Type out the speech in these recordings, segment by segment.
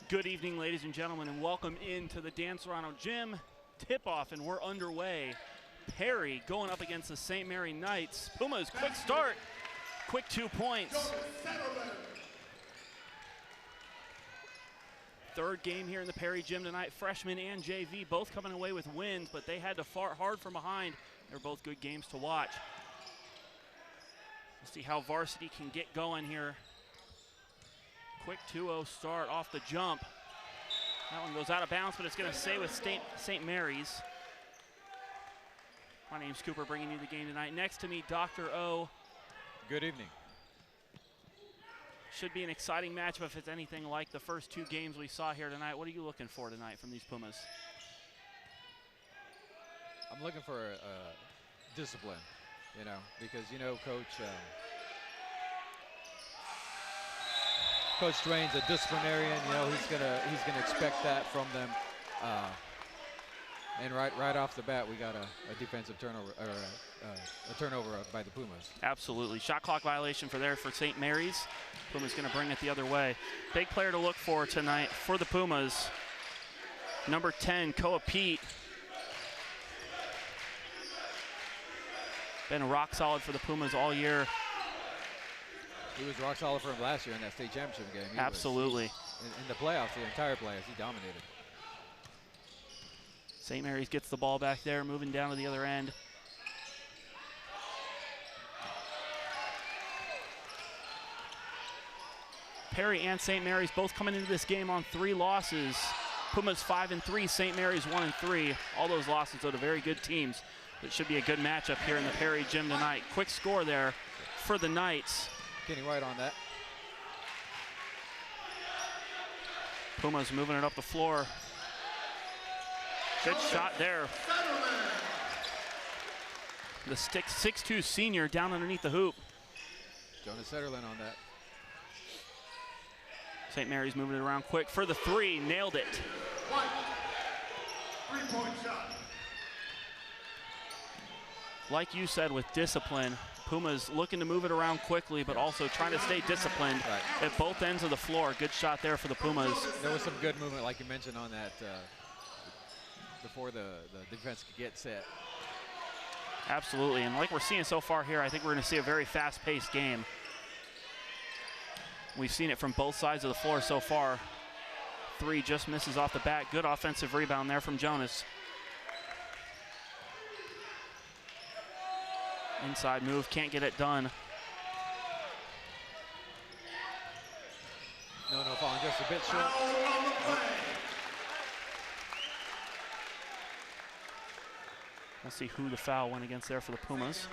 Good evening, ladies and gentlemen, and welcome into the Dan Serrano Gym tip-off, and we're underway. Perry going up against the St. Mary Knights. Pumas, quick start, quick 2 points. Third game here in the Perry Gym tonight. Freshmen and JV both coming away with wins, but they had to fight hard from behind. They're both good games to watch. We'll see how varsity can get going here. Quick 2-0 start off the jump. That one goes out of bounds, but it's going to stay with St. Mary's. My name's Cooper, bringing you the game tonight. Next to me, Dr. O. Good evening. Should be an exciting matchup if it's anything like the first two games we saw here tonight. What are you looking for tonight from these Pumas? I'm looking for discipline, because Coach Coach Drain's a disciplinarian. He's gonna expect that from them. And right off the bat, we got a defensive turnover, or a turnover by the Pumas. Absolutely, shot clock violation for St. Mary's. Pumas going to bring it the other way. Big player to look for tonight for the Pumas. Number 10, Koa Pete. Been rock solid for the Pumas all year. He was rock solid for him last year in that state championship game. Absolutely. In the playoffs, the entire playoffs, he dominated. St. Mary's gets the ball back there, moving down to the other end. Perry and St. Mary's both coming into this game on 3 losses. Pumas 5-3, St. Mary's 1-3. All those losses are to very good teams. It should be a good matchup here in the Perry Gym tonight. Quick score there for the Knights. Kenny White on that. Pumas moving it up the floor. Good shot there. The 6'2" senior down underneath the hoop. Jonas Setterlin on that. St. Mary's moving it around quick for the 3, nailed it. 3-point shot. Like you said, with discipline, Pumas looking to move it around quickly, but also trying to stay disciplined at both ends of the floor. Good shot there for the Pumas. There was some good movement, like you mentioned, on that before the defense could get set. Absolutely, and like we're seeing so far here, I think we're going to see a very fast-paced game. We've seen it from both sides of the floor so far. 3 just misses off the bat. Good offensive rebound there from Jonas. Inside move, can't get it done. No, falling just a bit short. We'll see who the foul went against there for the Pumas.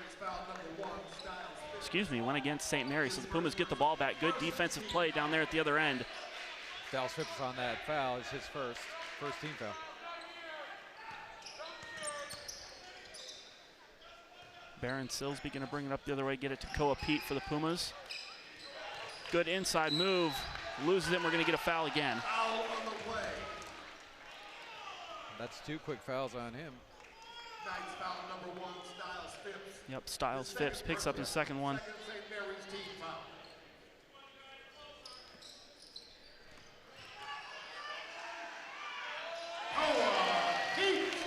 Excuse me, went against St. Mary's. So the Pumas get the ball back. Good defensive play down there at the other end. Dallas Phipps on that foul. It's his first team foul. Baron Silsby going to bring it up the other way, get it to Koa Pete for the Pumas. Good inside move. Loses it, and we're going to get a foul again. That's 2 quick fouls on him. Foul number 1, Styles Phipps. Yep, Styles Phipps picks up his second one. St. Mary's team foul.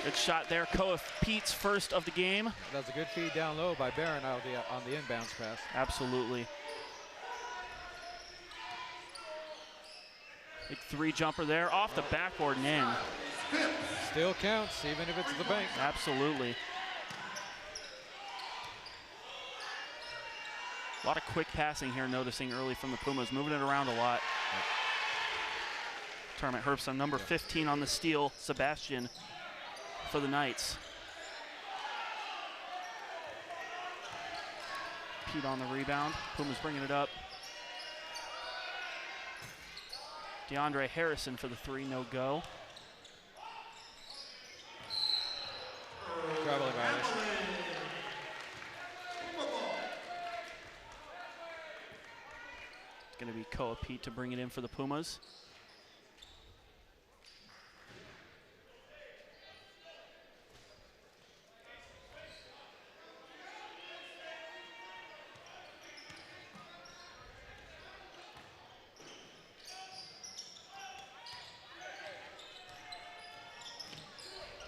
Good shot there, Koa Pete's first of the game. That was a good feed down low by Barron on the inbounds pass. Absolutely. Big 3 jumper there, off the backboard and in. Still counts, even if it's the bank. Absolutely. A lot of quick passing here, noticing early from the Pumas, moving it around a lot. Tournament Herbst on number 15 on the steal, Sebastian for the Knights. Pete on the rebound, Pumas bringing it up. DeAndre Harrison for the 3, no go. Traveling violation. It's going to be Koa Pete to bring it in for the Pumas.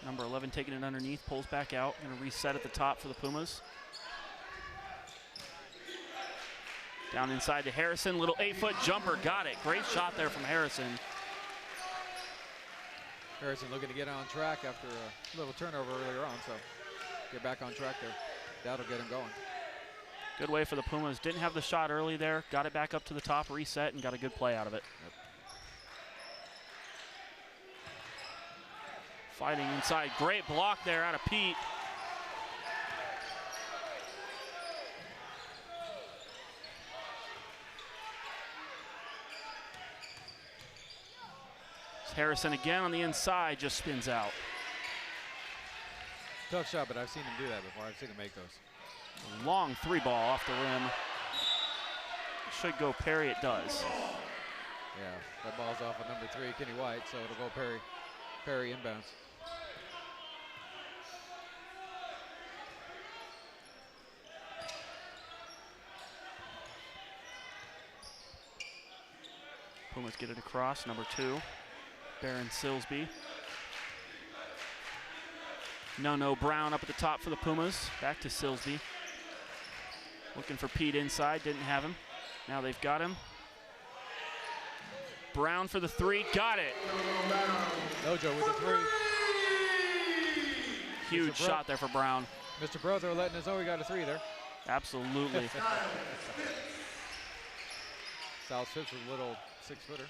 Number 11 taking it underneath, pulls back out. Going to reset at the top for the Pumas. Down inside to Harrison, little 8-foot jumper, got it. Great shot there from Harrison. Harrison looking to get on track after a little turnover earlier on, so get back on track there. That'll get him going. Good way for the Pumas. Didn't have the shot early there, got it back up to the top, reset, and got a good play out of it. Yep. Fighting inside, great block there out of Pete. Harrison again on the inside, just spins out. Tough shot, but I've seen him do that before. I've seen him make those. Long 3-ball off the rim. Should go Perry, it does. Yeah, that ball's off of number 3, Kenny White, so it'll go Perry. Perry inbounds. Pumas get it across, number 2. Baron Silsby. No, Brown up at the top for the Pumas. Back to Silsby. Looking for Pete inside, didn't have him. Now they've got him. Brown for the 3, got it. Nojo with the 3. Huge shot there for Brown. Mr. Brother letting us know he got a 3 there. Absolutely. South Phipps with a little 6-footer.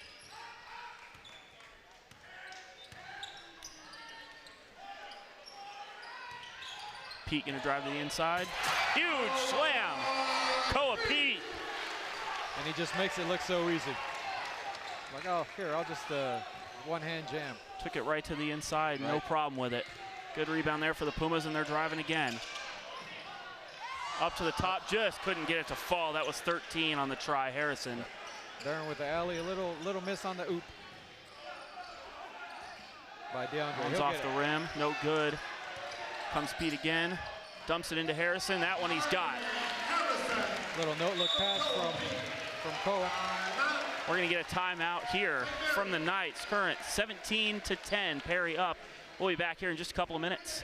Pete gonna drive to the inside. Huge slam. Koa Pete. And he just makes it look so easy. Like, oh, here, I'll just one-hand jam. Took it right to the inside, right. No problem with it. Good rebound there for the Pumas, and they're driving again. Up to the top, just couldn't get it to fall. That was 13 on the try, Harrison. Darren with the alley, a little miss on the oop. By DeAndre. One's off the rim, no good. Comes Pete again, dumps it into Harrison. That one he's got. Little note-look pass from Koa. We're gonna get a timeout here from the Knights. Current 17-10, Perry up. We'll be back here in just a couple of minutes.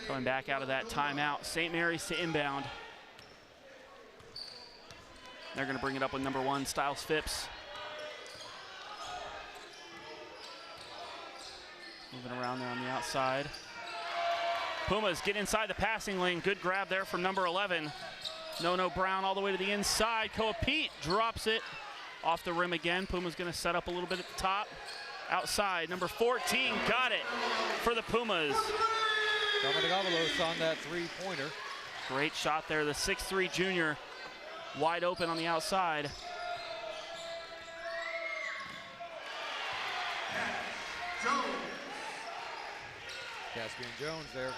Coming back out of that timeout, St. Mary's to inbound. They're going to bring it up with number 1, Styles Phipps. Moving around there on the outside. Pumas get inside the passing lane. Good grab there from number 11. No, Brown all the way to the inside. Koa Pete drops it off the rim again. Pumas going to set up a little bit at the top. Outside, number 14 got it for the Pumas. Dominic Avalos on that 3-pointer. Great shot there, the 6'3" junior, wide open on the outside. Caspian Jones there.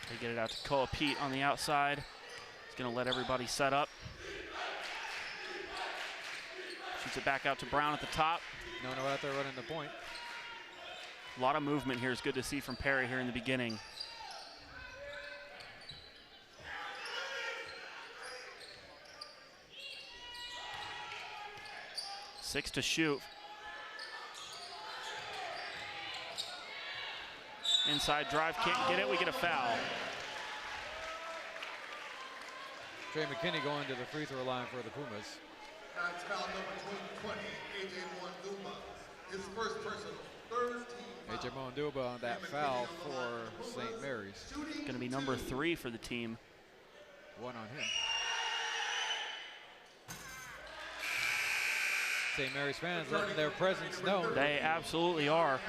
They get it out to Koa Pete on the outside. He's gonna let everybody set up. Shoots it back out to Brown at the top. No out there running the point. A lot of movement here is good to see from Perry here in the beginning. Six to shoot. Inside drive, can't get it, we get a foul. Trey McKinney going to the free throw line for the Pumas. That's foul number 20, AJ Mwanduma. His first personal, third team. AJ Mwanduma on that foul for St. Mary's. It's going to be number 3 for the team. One on him. St. Mary's fans letting their presence known. They absolutely are.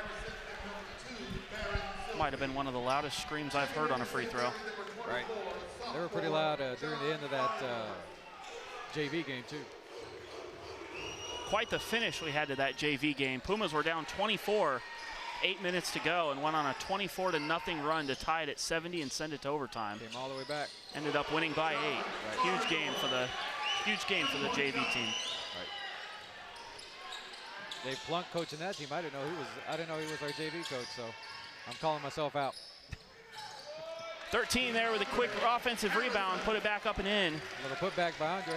Might have been one of the loudest screams I've heard on a free throw. Right. They were pretty loud during the end of that JV game, too. Quite the finish we had to that JV game. Pumas were down 24, 8 minutes to go, and went on a 24-0 run to tie it at 70 and send it to overtime. Came all the way back. Ended up winning by 8. Right. Huge game for the JV team. Right. Dave Plunk coaching that team. I didn't know he was our JV coach, so I'm calling myself out. 13 there with a quick offensive rebound, put it back up and in. A little putback by Andre.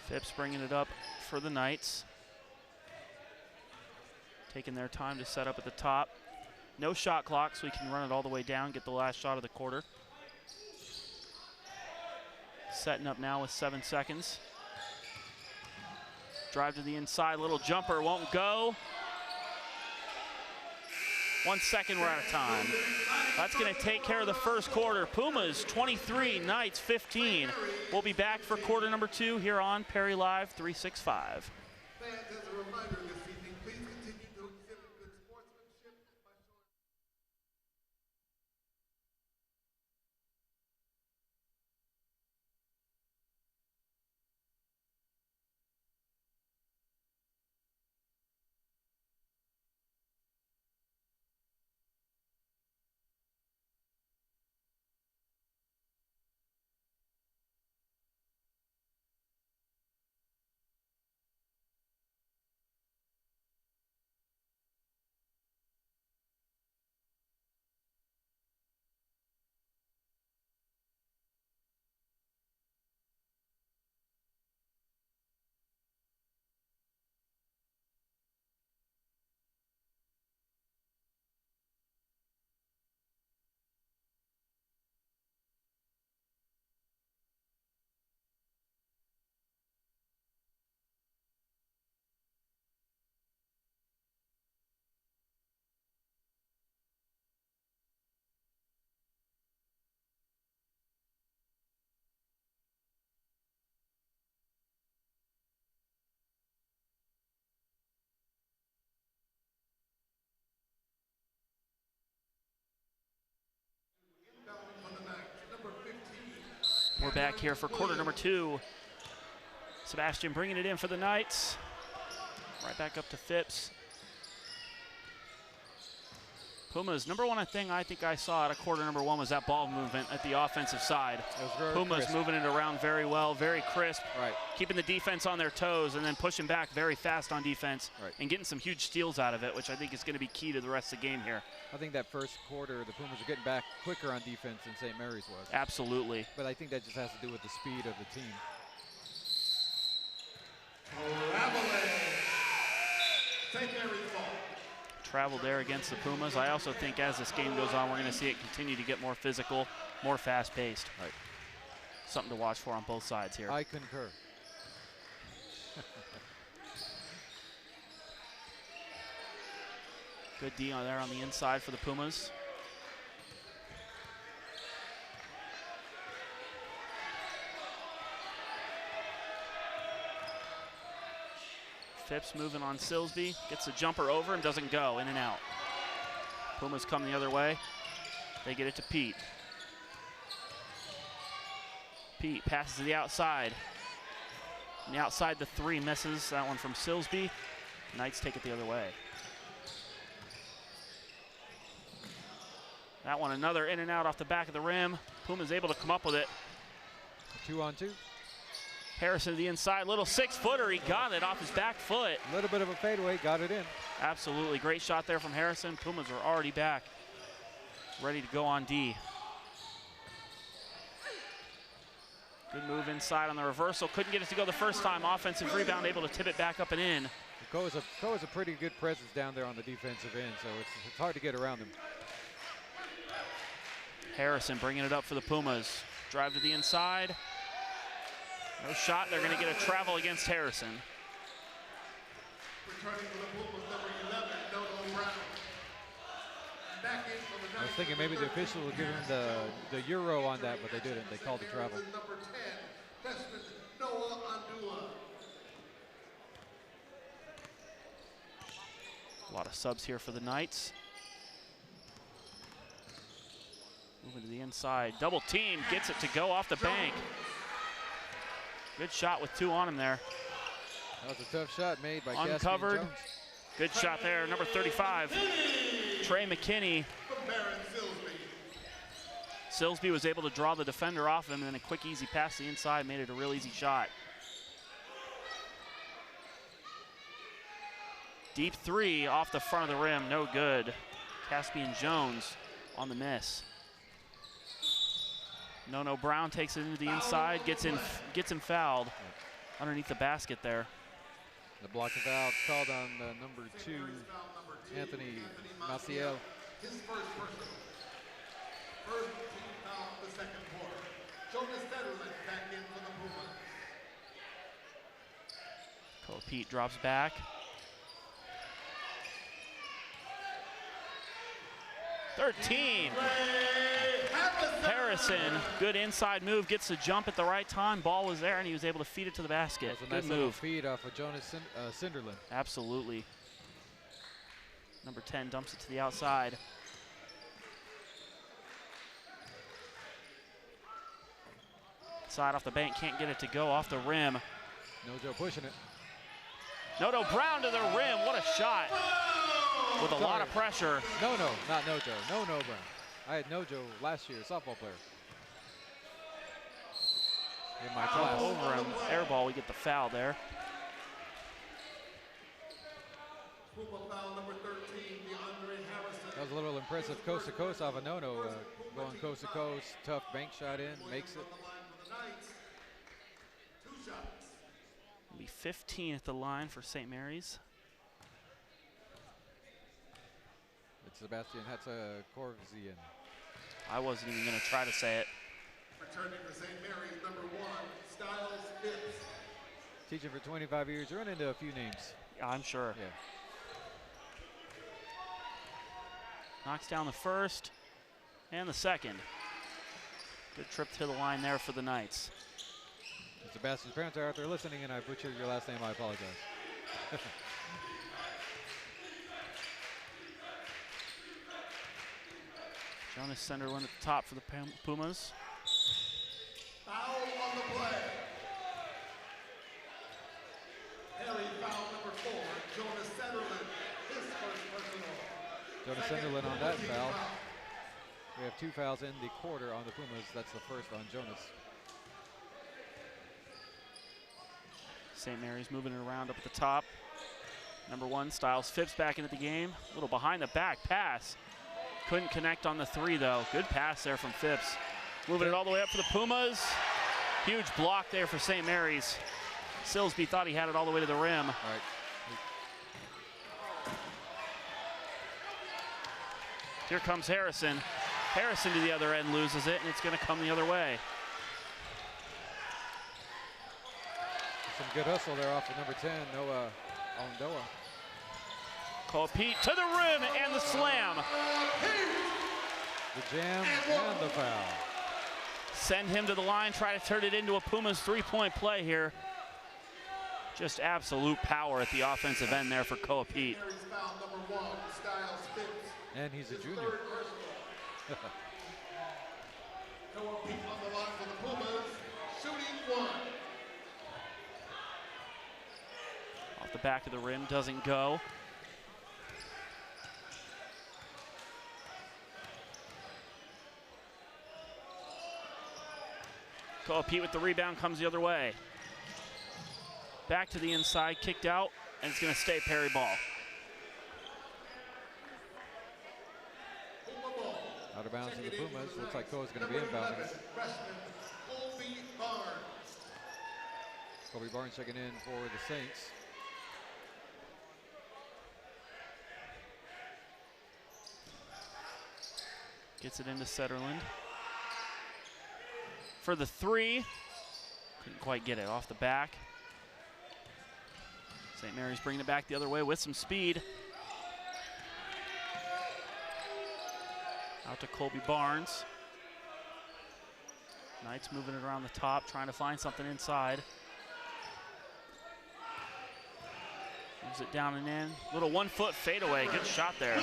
Phipps bringing it up for the Knights. Taking their time to set up at the top. No shot clock, so we can run it all the way down, get the last shot of the quarter. Setting up now with 7 seconds. Drive to the inside, little jumper, won't go. 1 second, we're out of time. That's gonna take care of the first quarter. Pumas 23, Knights 15. We'll be back for quarter number 2 here on Perry Live 365. Fans, as a reminder this evening, please continue to exhibit good sportsmanship by showing. We're back here for quarter number 2. Sebastian bringing it in for the Knights. Right back up to Phipps. Pumas, number one thing I think I saw out of quarter number 1 was that ball movement at the offensive side. It was very Pumas crisp. moving it around very well, very crisp. Right. Keeping the defense on their toes and then pushing back very fast on defense. Right. And getting some huge steals out of it, which I think is going to be key to the rest of the game here. I think that first quarter, the Pumas are getting back quicker on defense than St. Mary's was. Absolutely. But I think that just has to do with the speed of the team. St. Mary's ball. Travel there against the Pumas. I also think as this game goes on, we're going to see it continue to get more physical, more fast-paced. Right. Something to watch for on both sides here. I concur. Good D on there on the inside for the Pumas. Phipps moving on Silsby, gets a jumper over and doesn't go, in and out. Pumas come the other way. They get it to Pete. Pete passes to the outside. On the outside, the 3 misses. That one from Silsby. Knights take it the other way. That one, another in and out off the back of the rim. Puma's able to come up with it. 2-on-2. Harrison to the inside, little 6-footer. He got it off his back foot. A little bit of a fadeaway, got it in. Absolutely, great shot there from Harrison. Pumas are already back, ready to go on D. Good move inside on the reversal. Couldn't get it to go the first time. Offensive rebound, able to tip it back up and in. Ko is a pretty good presence down there on the defensive end, so it's hard to get around him. Harrison bringing it up for the Pumas. Drive to the inside. No shot. They're going to get a travel against Harrison. Returning for the Pumas, number 11, Noto Brown. Back in for the I was thinking maybe the official would give him the euro on that, but they didn't. They called it travel. Number 10, freshman Noah Andula. A lot of subs here for the Knights. Moving to the inside, double team, gets it to go off the bank. Good shot with 2 on him there. That was a tough shot made by Uncovered. Caspian Jones. Good shot there, number 35, Trey McKinney. Silsby was able to draw the defender off him, and then a quick, easy pass to the inside made it a real easy shot. Deep 3 off the front of the rim, no good. Caspian Jones on the miss. No, Brown takes it into the inside, gets him fouled underneath the basket there. The block of foul called on number 2, Anthony Maciel. His first personal. First team foul of the second quarter. Jonas Federland back in for the Pumas. Pete drops back. 13. Harrison, good inside move, gets the jump at the right time. Ball was there, and he was able to feed it to the basket. That was a Good nice little move. feed off of Jonas Sinderland. Absolutely. Number 10 dumps it to the outside. Side off the bank, can't get it to go off the rim. Nojo pushing it. Noto Brown to the rim, what a shot. With a lot of pressure. No, not Nojo. No, Brown. I had Nojo last year, softball player. In my class. Over him, air ball, we get the foul there. Puma foul number 13, DeAndre Harrison. That was a little impressive coast to coast off of Nono. Going coast to coast, tough bank shot in, makes it. 2 shots. It'll be 15 at the line for St. Mary's. It's Sebastian Hatzakorzian. I wasn't even going to try to say it. Returning to St. Mary's, number 1, Styles Phipps. Teaching for 25 years, you run into a few names. Yeah, I'm sure. Yeah. Knocks down the first and the second. Good trip to the line there for the Knights. If Sebastian's parents are out there listening and I butchered your last name, I apologize. Jonas Sunderland at the top for the Pumas. Foul on the play. Perry foul number 4, Jonas Sunderland, his first personal. Jonas Sunderland on that foul. We have 2 fouls in the quarter on the Pumas. That's the first on Jonas. St. Mary's moving it around up at the top. Number 1, Styles Phipps back into the game. A little behind the back pass. Couldn't connect on the 3 though. Good pass there from Phipps. Moving it all the way up for the Pumas. Huge block there for St. Mary's. Silsby thought he had it all the way to the rim. All right. Here comes Harrison. Harrison to the other end loses it, and it's going to come the other way. Some good hustle there off of number 10, Noah Ondoa. Pete to the rim and the slam. The jam and the foul. Send him to the line, try to turn it into a Pumas 3-point play here. Just absolute power at the offensive end there for Pete. Foul number 1, Styles Phipps. And he's a junior. Pete on the line for the Pumas, shooting 1. Off the back of the rim, doesn't go. Pete with the rebound, comes the other way. Back to the inside, kicked out, and it's going to stay Perry ball. Out of bounds to the Pumas. Looks like Coe's going to be inbounding it. Kobe Barnes checking in for the Saints. Gets it into Setterland. For the 3, couldn't quite get it off the back. St. Mary's bringing it back the other way with some speed. Out to Colby Barnes. Knights moving it around the top, trying to find something inside. Moves it down and in. Little 1-foot fadeaway. Good shot there.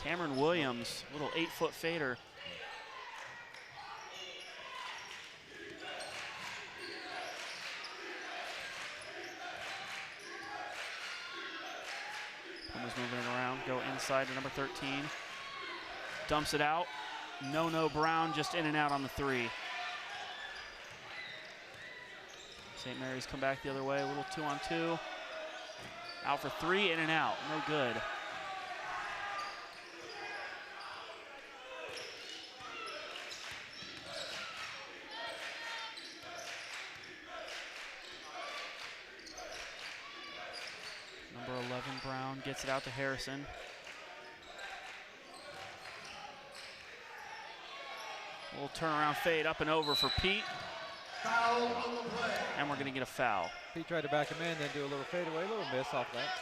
Cameron Williams, little 8-foot fader. Pumas moving it around. Go inside to number 13. Dumps it out. No Brown, just in and out on the 3. St. Mary's come back the other way, a little 2-on-2. Out for 3, in and out, no good. Number 11, Brown, gets it out to Harrison. A little turnaround fade up and over for Pete. Foul on the play. And we're going to get a foul. Pete tried to back him in, then do a little fadeaway, a little miss off that.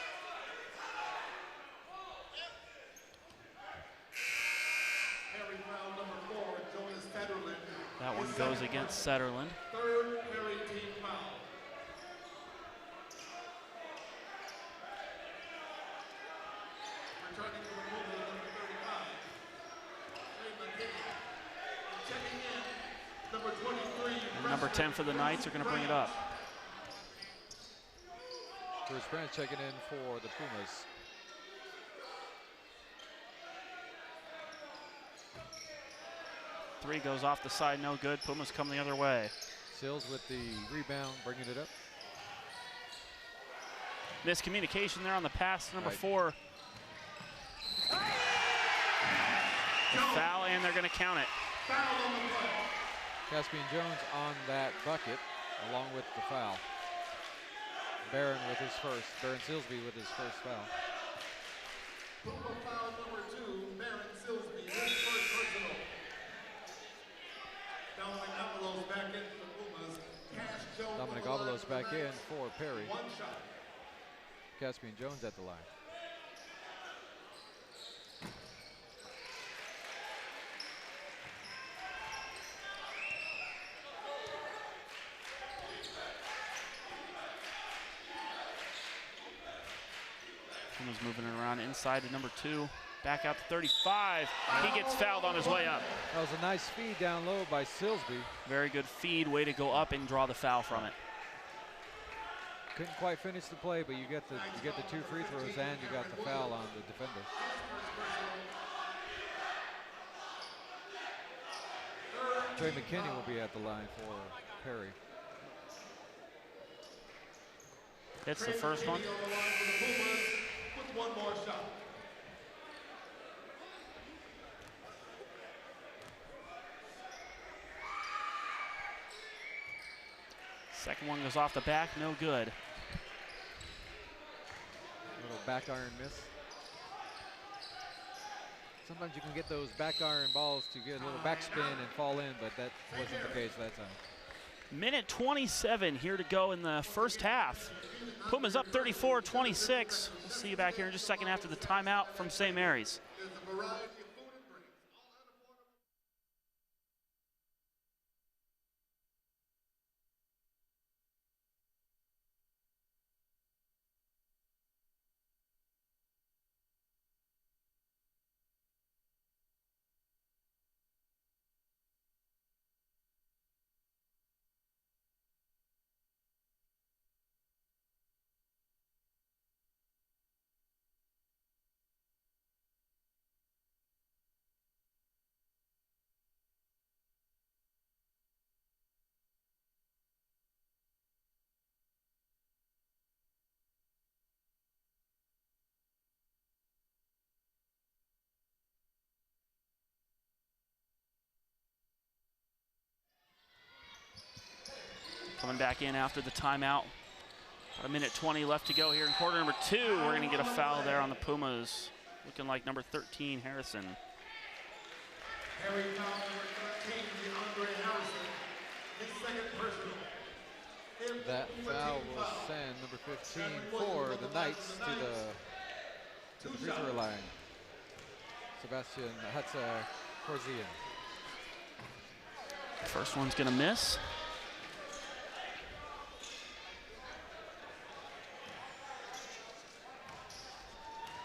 Perry foul number 4, Jonas Federland. That one goes against Setterland. Third Perry team foul. Returning to the movement, number 35. Trey McKinney. Checking in, number 23. And number 10 for the Knights are going to bring it up. Bruce Branch checking in for the Pumas. Three goes off the side, no good. Pumas come the other way. Sills with the rebound, bringing it up. Miscommunication there on the pass to number Right. 4. Foul, and they're going to count it. Foul on the play. Caspian Jones on that bucket, along with the foul. Barron with his first, Barron Silsby with his first foul. Puma foul number 2, Baron Silsby, his first personal. Dominic Avalos back in for the Pumas. Cash Jones. Dominic on the line Avalos back the in Knights. for Perry. One shot. Caspian Jones at the line. Pumas moving it around inside to number 2. Back out to 35. He gets fouled on his way up. That was a nice feed down low by Silsby. Very good feed, way to go up and draw the foul from it. Couldn't quite finish the play, but you get the 2 free throws and you got the foul on the defender. Trey McKinney will be at the line for Perry. Hits the first one. On the line for the Pumas with one more shot. Second one goes off the back, no good. Little back iron miss. Sometimes you can get those back iron balls to get a little backspin and fall in, but that wasn't the case that time. Minute 27 here to go in the first half. Pumas up 34-26. We'll see you back here in just a second after the timeout from St. Mary's. Is the variety of food and drinks. All out of order. Coming back in after the timeout. About a minute 20 left to go here in quarter number 2. We're going to get a foul there on the Pumas. Looking like number 13, Harrison. Perry foul number 13, DeAndre Harrison. His second personal. That foul will send number 15 for the Knights to the free throw line. Sebastian Korzian. First one's gonna miss.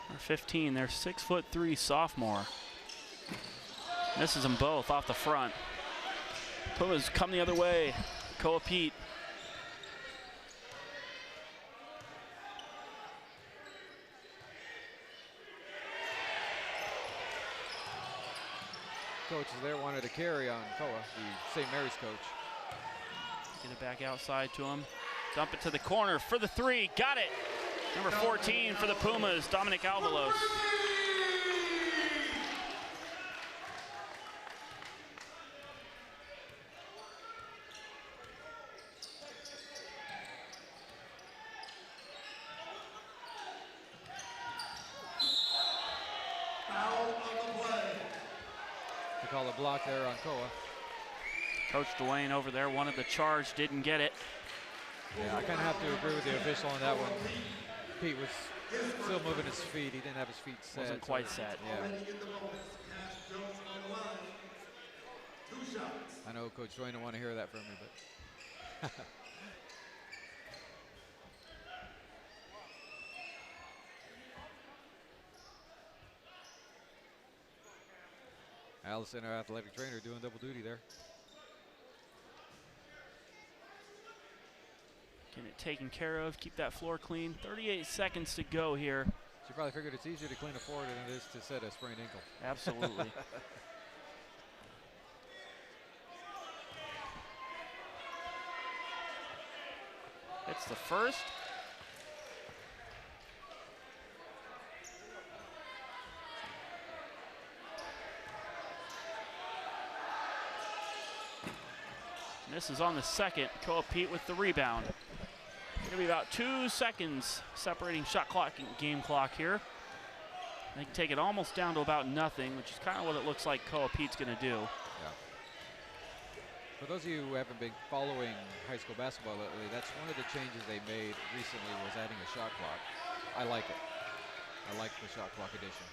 Number 15, their 6'3" sophomore. Misses them both off the front. Pumas come the other way. Koa Pete. Coaches there wanted to carry on Koa, the St. Mary's coach. Get it back outside to him. Dump it to the corner for the three. Got it. Number 14 for the Pumas, Dominic Alvalos. They call a block there on Koa. Coach Dwayne over there wanted the charge, didn't get it. Yeah, I kind of have to agree with the official on that one. Pete was still moving his feet. He didn't have his feet set. Wasn't quite set. Yeah. I know Coach Dwayne don't want to hear that from me, but. Allison, our athletic trainer, doing double duty there. Getting it taken care of, keep that floor clean. 38 seconds to go here. She probably figured it's easier to clean a floor than it is to set a sprained ankle. Absolutely. It's the first. Misses on the second. Koa Pete with the rebound. Gonna be about 2 seconds separating shot clock and game clock here. They can take it almost down to about nothing, which is kind of what it looks like Koa Pete's gonna do. Yeah. For those of you who haven't been following high school basketball lately, that's one of the changes they made recently, was adding a shot clock. I like it. I like the shot clock addition.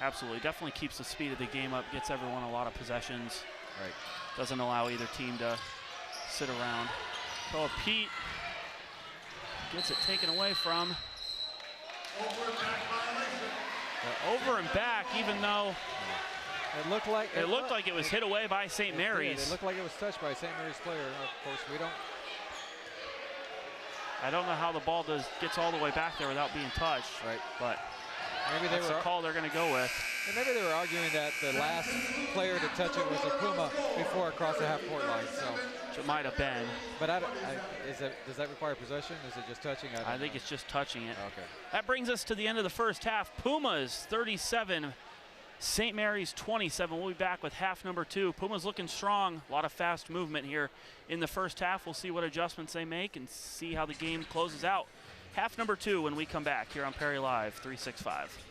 Absolutely, definitely keeps the speed of the game up, gets everyone a lot of possessions. Right. Doesn't allow either team to sit around. Koa Pete gets it taken away from. Over and back, even though it looked like it was hit away by St. Mary's. It looked like it was touched by a St. Mary's player. Of course, we don't. I don't know how the ball gets all the way back there without being touched. Right. But maybe that's the call they're going to go with. And maybe they were arguing that the last player to touch it was a Puma before it crossed the half-court line. So it might have been. But does that require possession? Is it just touching? I think it's just touching it. Okay. That brings us to the end of the first half. Pumas 37, St. Mary's 27. We'll be back with half number 2. Pumas looking strong. A lot of fast movement here in the first half. We'll see what adjustments they make and see how the game closes out. Half number 2 when we come back here on Perry Live 365.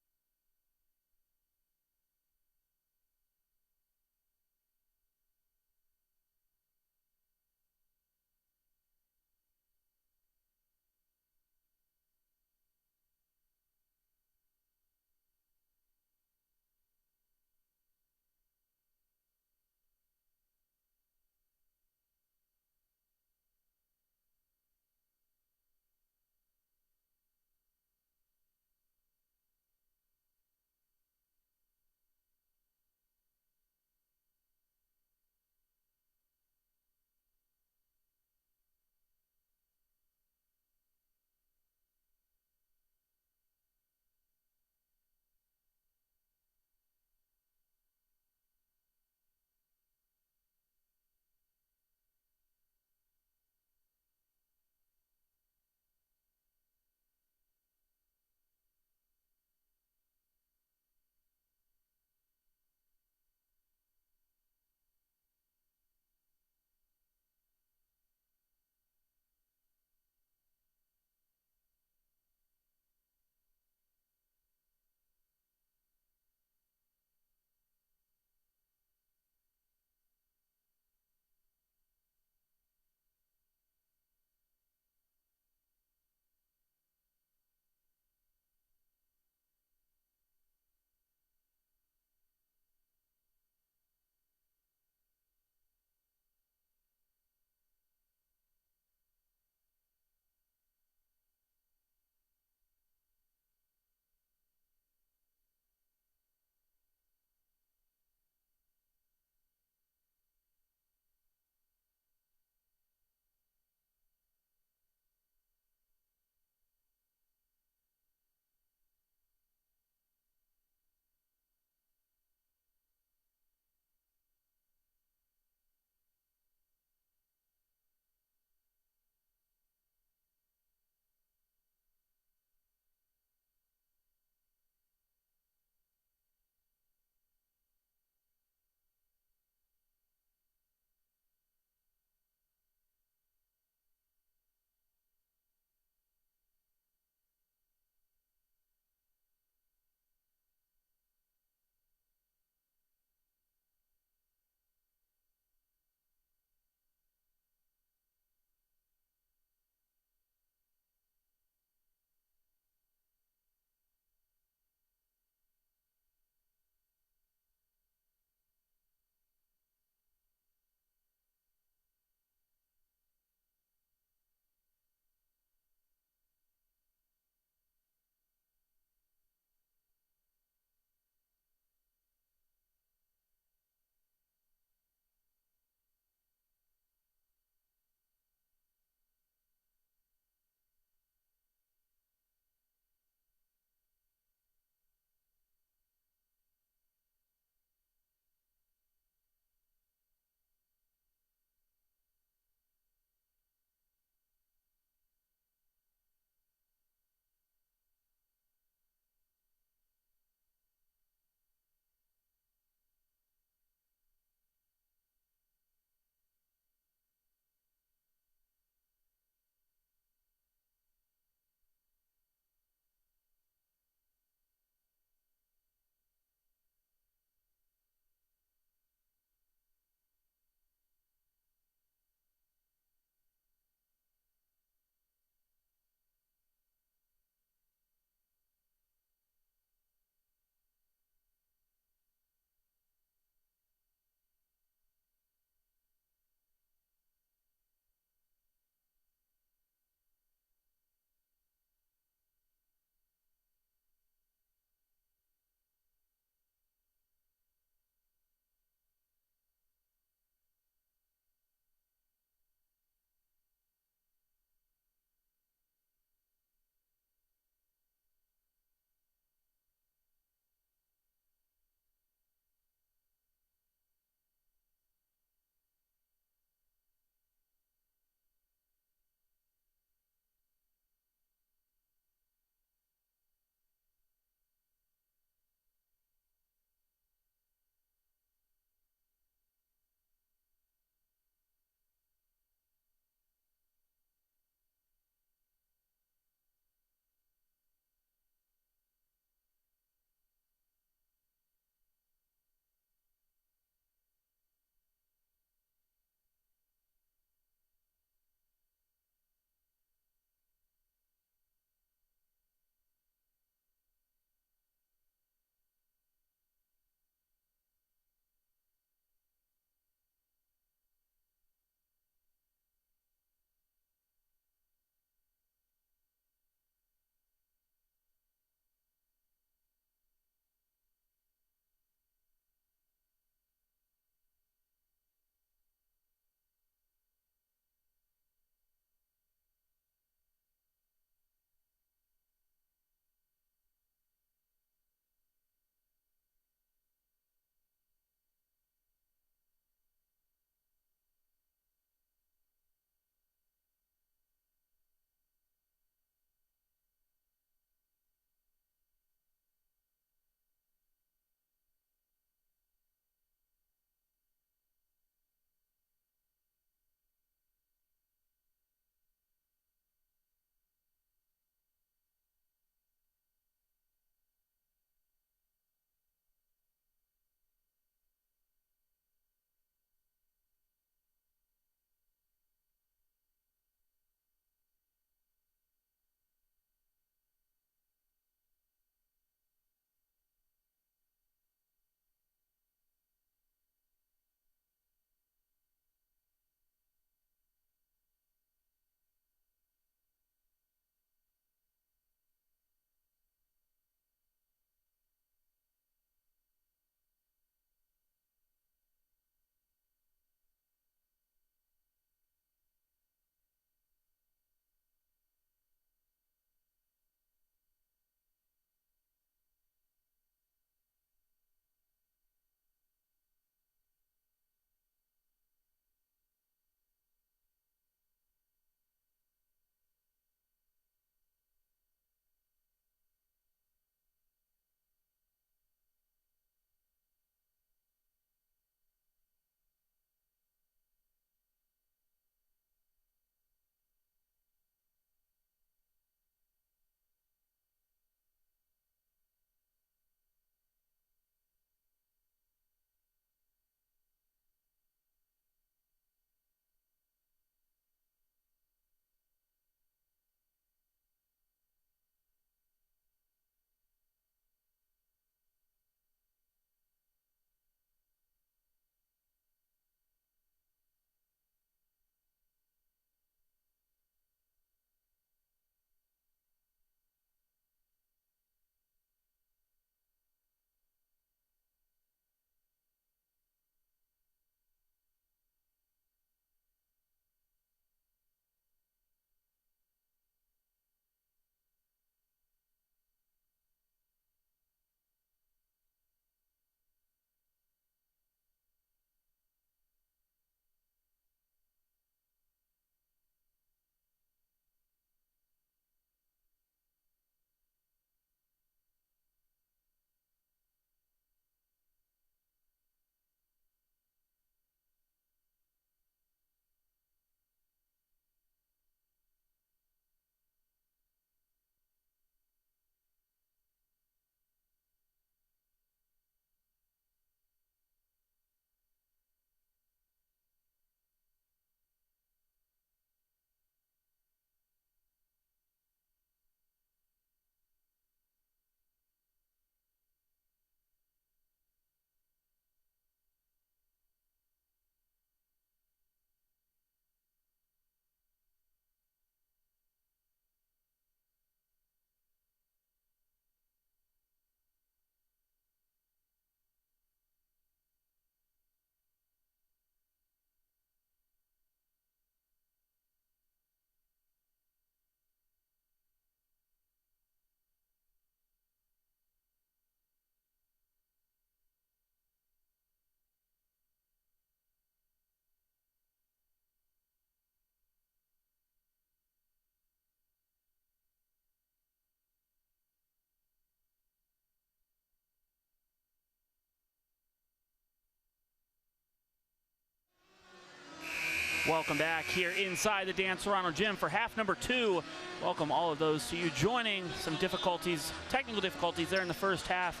Welcome back here inside the Dan Serrano Gym for half number 2. Welcome all of those to you joining. Some difficulties, technical difficulties there in the first half.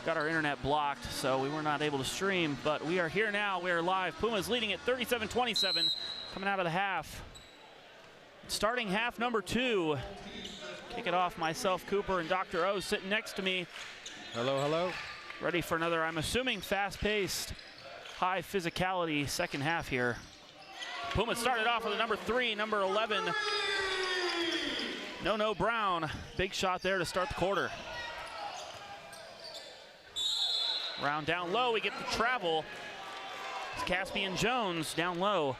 Got our internet blocked, so we were not able to stream, but we are here now. We are live. Pumas leading at 37-27 coming out of the half. Starting half number 2. Kick it off, myself, Cooper, and Dr. O sitting next to me. Hello, hello. Ready for another, I'm assuming, fast-paced, high physicality second half here. Pumas started off with a number 3, number 11, No Brown. Big shot there to start the quarter. Brown down low, we get the travel. It's Caspian Jones down low.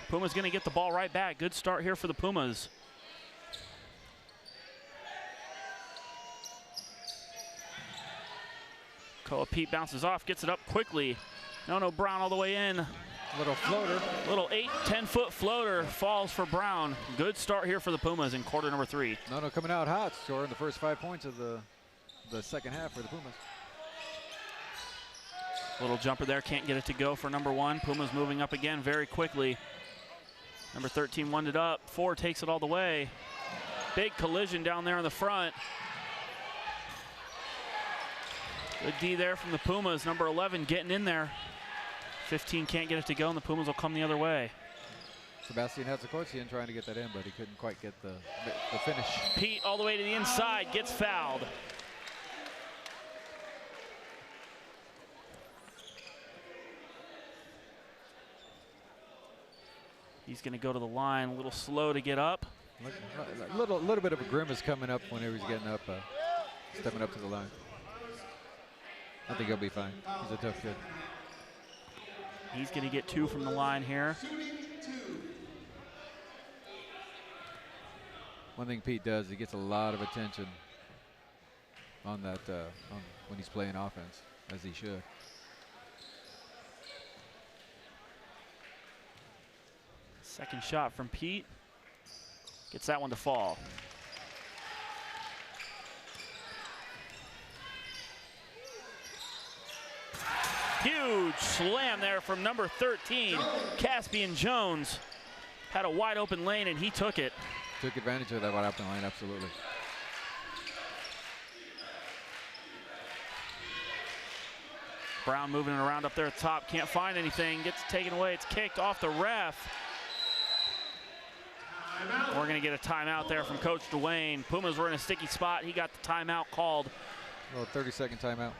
Pumas gonna get the ball right back. Good start here for the Pumas. Koa Pete bounces off, gets it up quickly. No Brown all the way in. Little floater. Little 8-10 foot floater falls for Brown. Good start here for the Pumas in quarter number 3. No coming out hot, scoring the first 5 points of the second half for the Pumas. Little jumper there, can't get it to go for number 1. Pumas moving up again very quickly. Number 13 wound it up. 4 takes it all the way. Big collision down there in the front. Good D there from the Pumas. Number 11 getting in there. 15 can't get it to go, and the Pumas will come the other way. Sebastian Hatzakortian trying to get that in, but he couldn't quite get the finish. Pete all the way to the inside, gets fouled. He's going to go to the line, a little slow to get up. A little bit of a grimace coming up when he was getting up, stepping up to the line. I think he'll be fine. He's a tough kid. He's going to get 2 from the line here. One thing Pete does, he gets a lot of attention on that when he's playing offense, as he should. Second shot from Pete. Gets that one to fall. Huge slam there from number 13, Caspian Jones. Had a wide open lane and he took it. Took advantage of that wide open lane, absolutely. Brown moving it around up there at the top, can't find anything, gets taken away, it's kicked off the ref. We're gonna get a timeout there from Coach Dwayne. Pumas were in a sticky spot, he got the timeout called. A little 30-second timeout.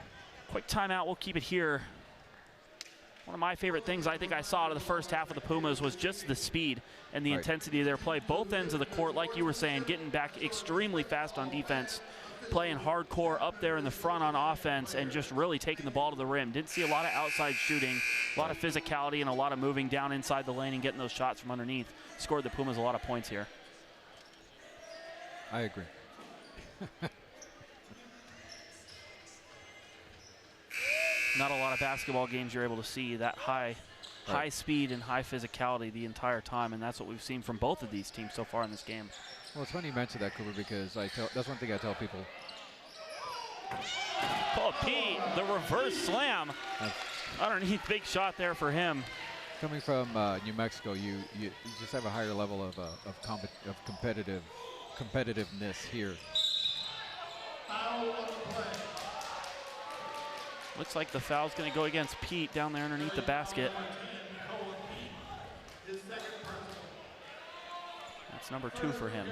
Quick timeout, we'll keep it here. One of my favorite things I think I saw out of the first half of the Pumas was just the speed and the intensity of their play. Both ends of the court, like you were saying, getting back extremely fast on defense, playing hardcore up there in the front on offense, and just really taking the ball to the rim. Didn't see a lot of outside shooting, a lot of physicality, and a lot of moving down inside the lane and getting those shots from underneath. Scored the Pumas a lot of points here. I agree. Not a lot of basketball games you're able to see that high speed and high physicality the entire time, and that's what we've seen from both of these teams so far in this game. Well, it's funny you mentioned that, Cooper, because that's one thing I tell people. Oh, Pete, the reverse slam. Underneath, big shot there for him. Coming from New Mexico, you just have a higher level of competitiveness here. Looks like the foul's going to go against Pete down there underneath the basket. That's number 2 for him.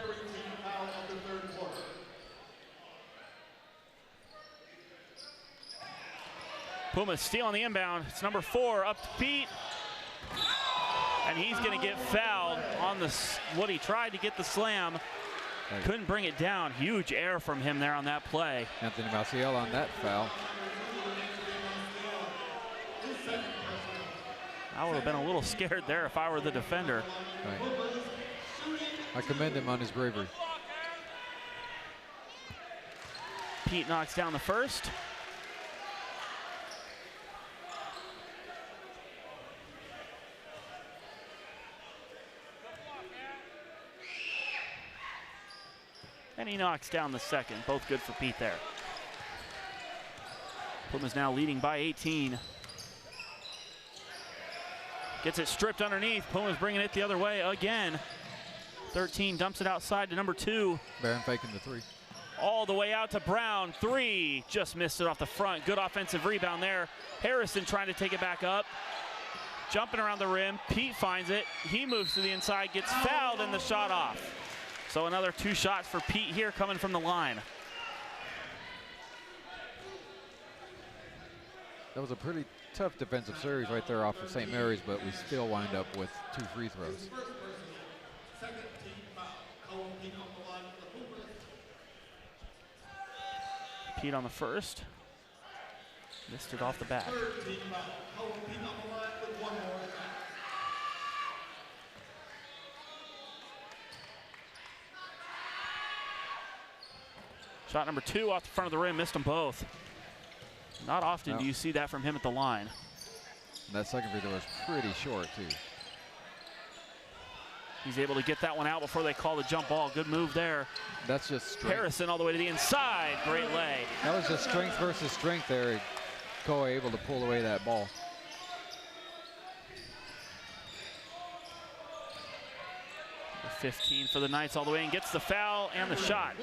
Pumas stealing the inbound. It's number 4 up to Pete. And he's going to get fouled on what he tried to get the slam. Right. Couldn't bring it down. Huge error from him there on that play. Anthony Maciel on that foul. I would have been a little scared there if I were the defender. Right. I commend him on his bravery. Pete knocks down the first. And he knocks down the second. Both good for Pete there. Pumas now leading by 18. Gets it stripped underneath. Pumas bringing it the other way again. 13 dumps it outside to number 2. Barron faking the 3. All the way out to Brown. 3. Just missed it off the front. Good offensive rebound there. Harrison trying to take it back up. Jumping around the rim. Pete finds it. He moves to the inside, gets fouled, and the shot off. So another 2 shots for Pete here coming from the line. That was a pretty tough defensive series right there off of St. Mary's, but we still wind up with 2 free throws. Pete on the first. Missed it off the back. Shot number 2 off the front of the rim, missed them both. Not often do you see that from him at the line. And that second free throw was pretty short, too. He's able to get that one out before they call the jump ball. Good move there. That's just strength. Harrison all the way to the inside. Great lay. That was just strength versus strength there. Koa able to pull away that ball. Number 15 for the Knights all the way and gets the foul and the shot.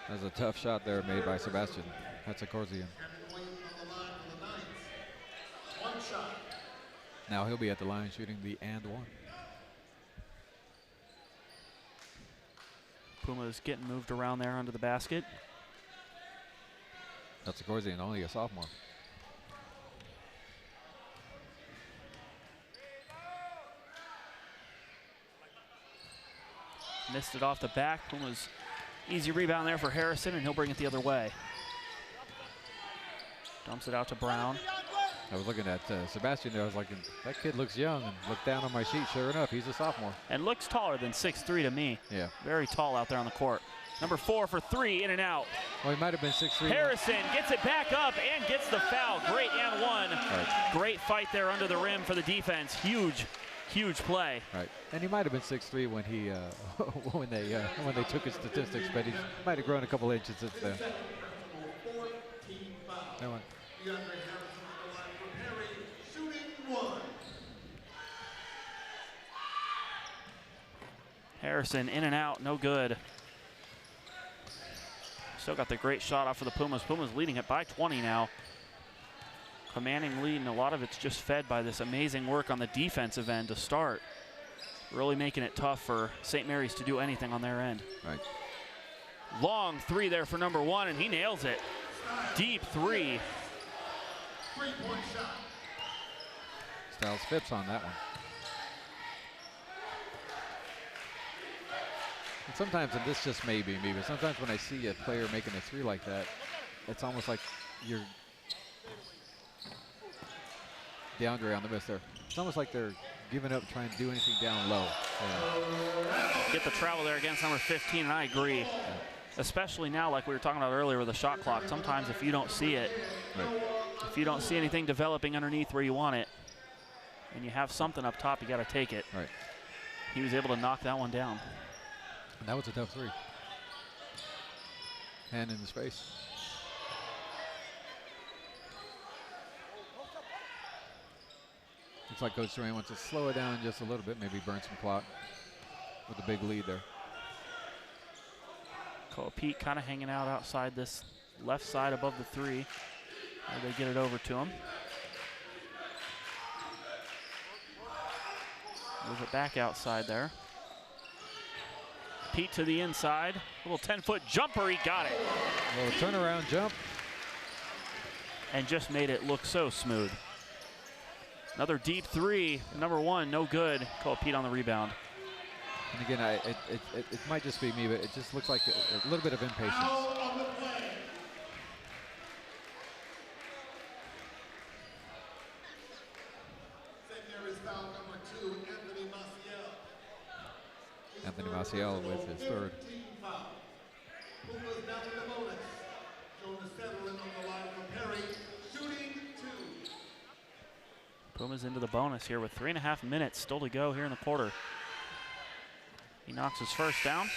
That was a tough shot there made by Sebastian. That's a Corsian. Now he'll be at the line shooting the and 1. Puma's getting moved around there under the basket. That's a Corsian, only a sophomore. Missed it off the back. Puma's easy rebound there for Harrison, and he'll bring it the other way. Dumps it out to Brown. I was looking at Sebastian there. I was like, that kid looks young, and looked down on my sheet. Sure enough, he's a sophomore. And looks taller than 6'3" to me. Yeah. Very tall out there on the court. Number 4 for 3, in and out. Well, he might have been 6'3". Harrison gets it back up and gets the foul. Great and 1. Right. Great fight there under the rim for the defense. Huge play. Right. And he might have been 6'3" when he when they took his statistics, but he might have grown a couple inches since then. No one. Harrison in and out, no good. Still got the great shot off for the Pumas. Pumas leading it by 20 now. Commanding lead, and a lot of it's just fed by this amazing work on the defensive end to start. Really making it tough for St. Mary's to do anything on their end. Right. Long 3 there for number 1, and he nails it. Deep 3. Three-point shot. Styles Phipps on that one. And sometimes, and this just may be me, but sometimes when I see a player making a 3 like that, it's almost like you're DeAndre on the miss there. It's almost like they're giving up trying to do anything down low. Get the travel there against number 15, and I agree. Yeah. Especially now, like we were talking about earlier with the shot clock, sometimes if you don't see it, right. If you don't see anything developing underneath where you want it, and you have something up top, you got to take it. Right. He was able to knock that one down. And that was a tough 3. Hand in his face. Looks like Coach Duran wants to slow it down just a little bit, maybe burn some clock with a big lead there. Pete kind of hanging out outside this left side above the 3. They get it over to him. Move it back outside there. Pete to the inside. A little 10-foot jumper, he got it. A little turnaround jump. And just made it look so smooth. Another deep 3, number 1, no good. Pete on the rebound. And again, it might just be me, but it just looks like a little bit of impatience. Anthony Maciel with his 3rd. Pumas into the bonus here with 3.5 minutes still to go here in the quarter. He knocks his first down.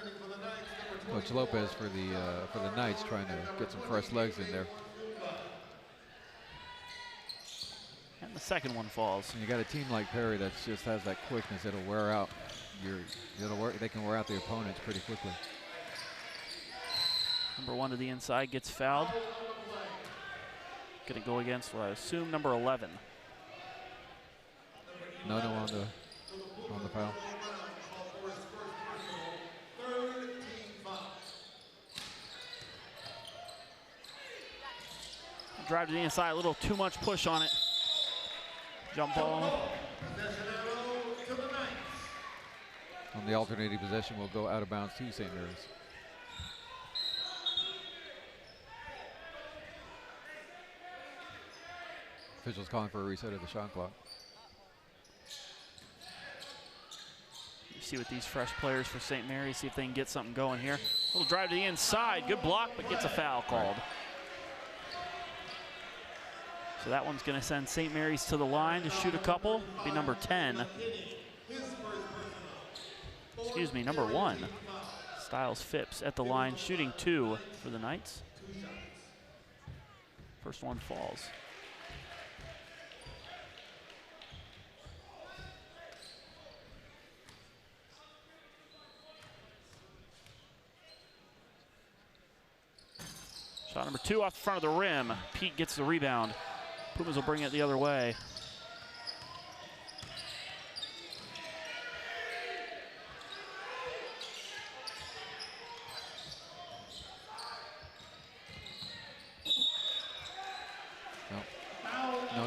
Defending for the Knights, number Coach Lopez for the Knights trying to get some fresh legs in there. And the second one falls. And you got a team like Perry that just has that quickness. It'll wear out they can wear out the opponents pretty quickly. Number 1 to the inside gets fouled. Gonna go against what I assume number 11. No on the foul. Drive to the inside, a little too much push on it. Jump ball. On the alternating possession, will go out of bounds to St. Mary's. Officials calling for a reset of the shot clock. You see with these fresh players for St. Mary's, see if they can get something going here. A little drive to the inside, good block, but gets a foul called. So that one's gonna send St. Mary's to the line to shoot a couple. Be number 10. Excuse me, number 1. Styles Phipps at the line, shooting 2 for the Knights. First one falls. Shot number 2 off the front of the rim. Pete gets the rebound. Pumas will bring it the other way.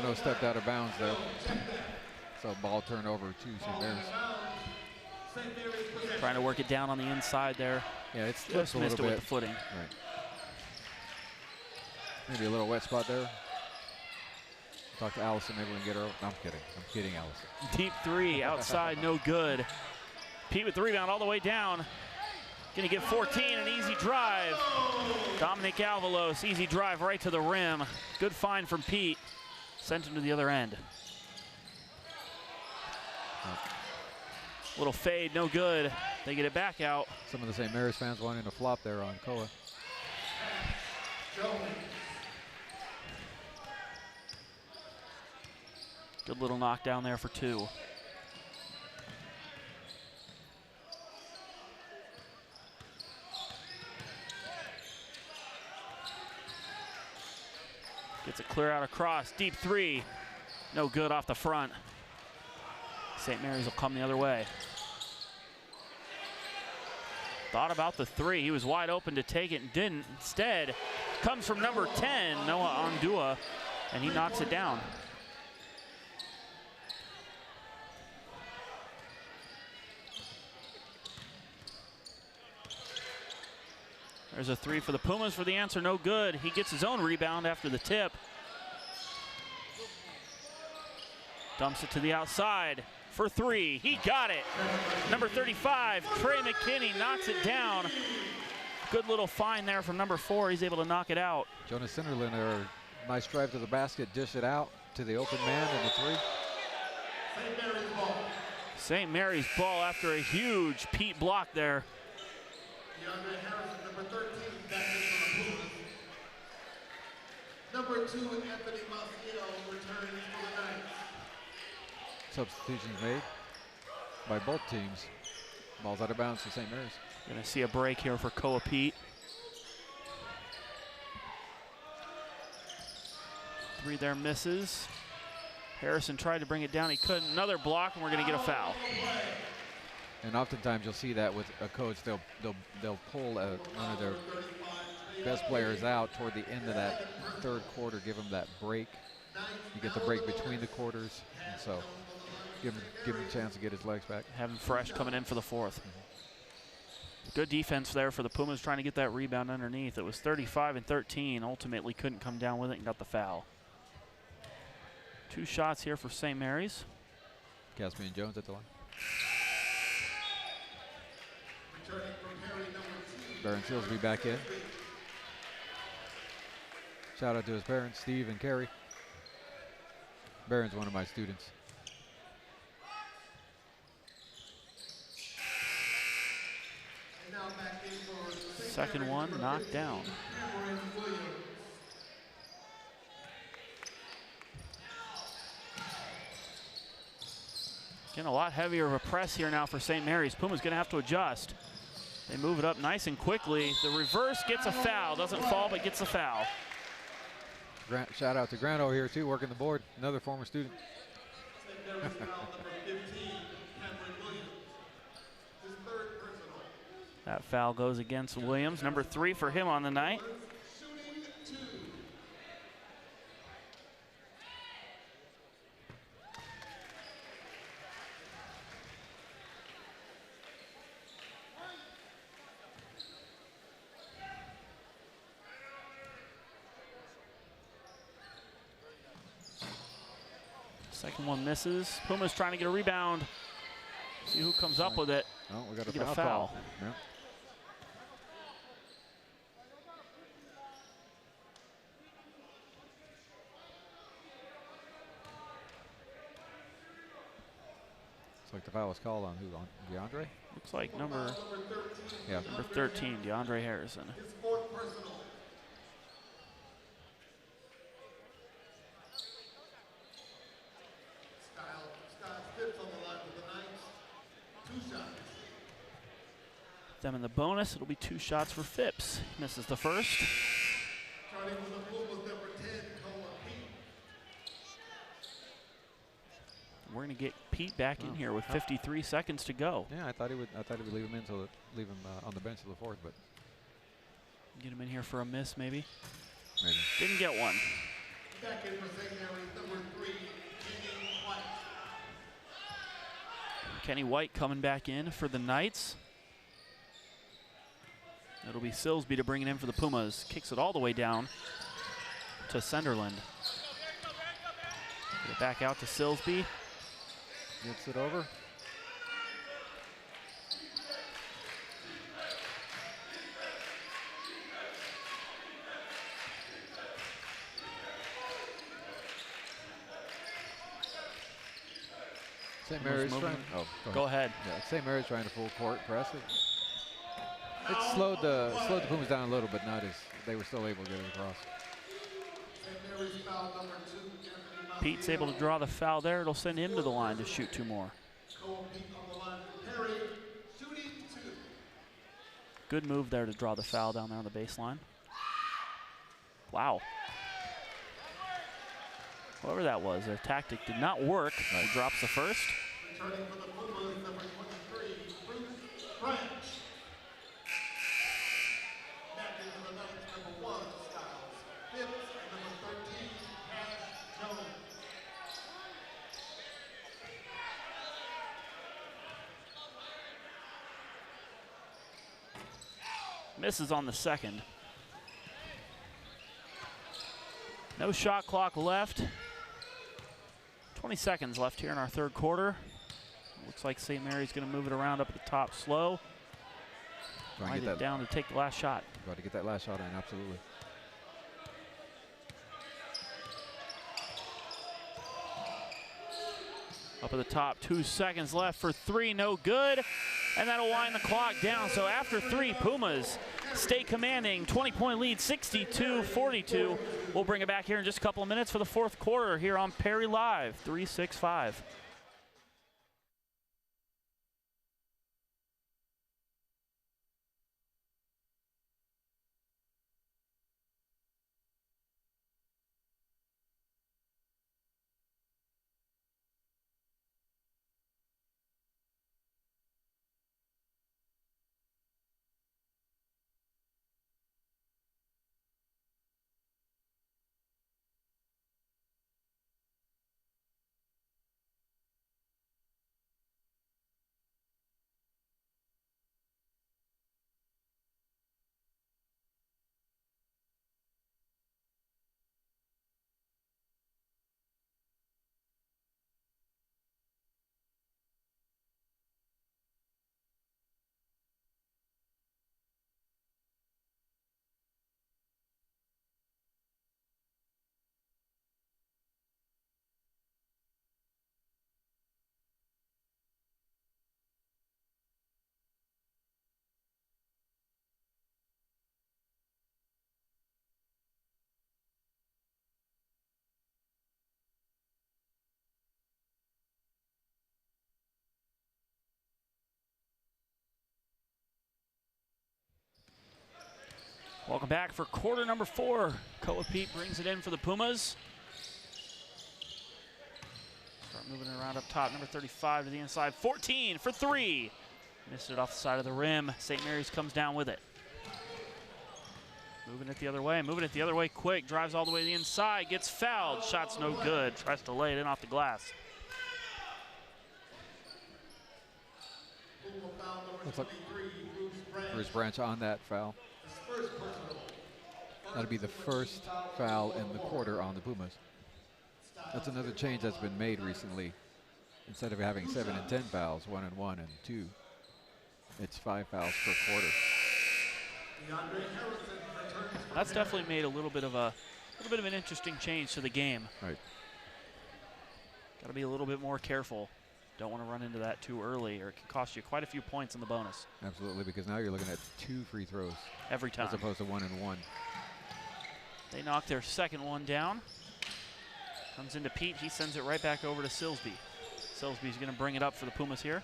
No stepped out of bounds there. So ball turnover to St. Mary's. Trying to work it down on the inside there. Yeah, it's just a missed little it bit. with the footing. Right. Maybe a little wet spot there. Talk to Allison, maybe we can get her. No, I'm kidding, Allison. Deep 3 outside, no good. Pete with the rebound all the way down. Gonna get 14, an easy drive. Dominic Alvalos, easy drive right to the rim. Good find from Pete. Sent him to the other end. Little fade, no good. They get it back out. Some of the St. Mary's fans wanting to flop there on Koa. Good little knockdown there for 2. Gets it clear out across, deep 3. No good off the front. St. Mary's will come the other way. Thought about the 3, he was wide open to take it and didn't. Instead, comes from number 10, Noah Ondua, and he knocks it down. There's a 3 for the Pumas for the answer, no good. He gets his own rebound after the tip. Dumps it to the outside for 3. He got it. Number 35, Trey McKinney knocks it down. Good little find there from number 4. He's able to knock it out. Jonas Sinderlin, a nice drive to the basket, dish it out to the open man and the 3. St. Mary's ball after a huge Pete block there. Number 13, back in for the Pumas. Number 2, Anthony Maciel returns for the Knights. Substitutions made by both teams. Ball's out of bounds to St. Mary's. Gonna see a break here for Koa Pete. 3 there misses. Harrison tried to bring it down, he couldn't. Another block, and we're gonna get a foul. And oftentimes you'll see that with a coach, they'll pull one of their best players out toward the end of that third quarter, give him that break. You get the break between the quarters, and so give him a chance to get his legs back. Have him fresh coming in for the 4th. Good defense there for the Pumas, trying to get that rebound underneath. It was 35-13, ultimately couldn't come down with it and got the foul. 2 shots here for St. Mary's. Caspian Jones at the line. Baron Silsby back in. Shout out to his parents, Steve and Carrie. Baron's one of my students. And now back in for St. Second Mary's one number knocked 15, down. Cameron Williams. Getting a lot heavier of a press here now for St. Mary's. Puma's going to have to adjust. They move it up nice and quickly. The reverse gets a foul. Doesn't fall, but gets a foul. Shout out to Grano here too, working the board. Another former student. St. Mary's foul number 15, Cameron Williams. His third personal. That foul goes against Williams. Number 3 for him on the night. Shooting 2. Second one misses. Puma's trying to get a rebound. See who comes up with it. Oh, we got a Get a foul. foul. Call. Yeah. Looks like the foul was called on who? On DeAndre? Looks like number 13, Yeah. DeAndre Harrison. His fourth personal. Skiles fifth on the line for the Knights. 2 shots. Them in the bonus, it'll be 2 shots for Phipps. Misses the first. Starting with the Pumas number 10, Koa Pete. We're going to get Pete back in here with 53 seconds to go. Yeah, I thought he would leave him on the bench till the fourth, but Get him in here for a miss, maybe. maybe. Didn't get one. Back in for St. Mary's number 3, Kenny White. Kenny White coming back in for the Knights. It'll be Silsby to bring it in for the Pumas. Kicks it all the way down to Sunderland. Get it back out to Silsby. Gets it over. St. Mary's trying. Oh, Go ahead. Yeah, St. Mary's trying to full court press it. It slowed the Pumas down a little, but not as they were still able to get it across. St. Mary's foul number 2, Anthony Pete's able to draw the foul there. It'll send him to the line to shoot 2 more. Koa Pete on the line for Perry, shooting 2. Good move there to draw the foul down there on the baseline. Wow. Whoever that was, their tactic did not work. He drops the first. Returning for the Pumas number 23, Bruce Branch. Back into the Knights number 1, Skiles. Phipps and number 13, Cash Jones. Misses on the second. No shot clock left. 20 seconds left here in our third quarter. Looks like St. Mary's going to move it around up at the top slow. Wind it down to take the last shot. Got to get that last shot in, absolutely. Up at the top, 2 seconds left for 3, no good. And that'll wind the clock down. So after 3, Pumas stay commanding, 20-point lead, 62-42. We'll bring it back here in just a couple of minutes for the fourth quarter here on Perry Live, 365. Welcome back for quarter number 4. Koa Pete brings it in for the Pumas. Start moving it around up top. Number 35 to the inside. 14 for 3. Missed it off the side of the rim. St. Mary's comes down with it. Moving it the other way. Moving it the other way quick. Drives all the way to the inside. Gets fouled. Shot's no good. Tries to lay it in off the glass. Looks like Bruce Branch on that foul. That'll be the first foul in the quarter on the Pumas. That's another change that's been made recently. Instead of having 7 and 10 fouls, 1 and 1 and 2, it's 5 fouls per quarter. That's definitely made a little bit of an interesting change to the game. Right. Got to be a little bit more careful. Don't want to run into that too early, or it can cost you quite a few points in the bonus. Absolutely, because now you're looking at 2 free throws every time, as opposed to 1 and 1. They knock their second one down. Comes into Pete. He sends it right back over to Silsby. Silsby's going to bring it up for the Pumas here.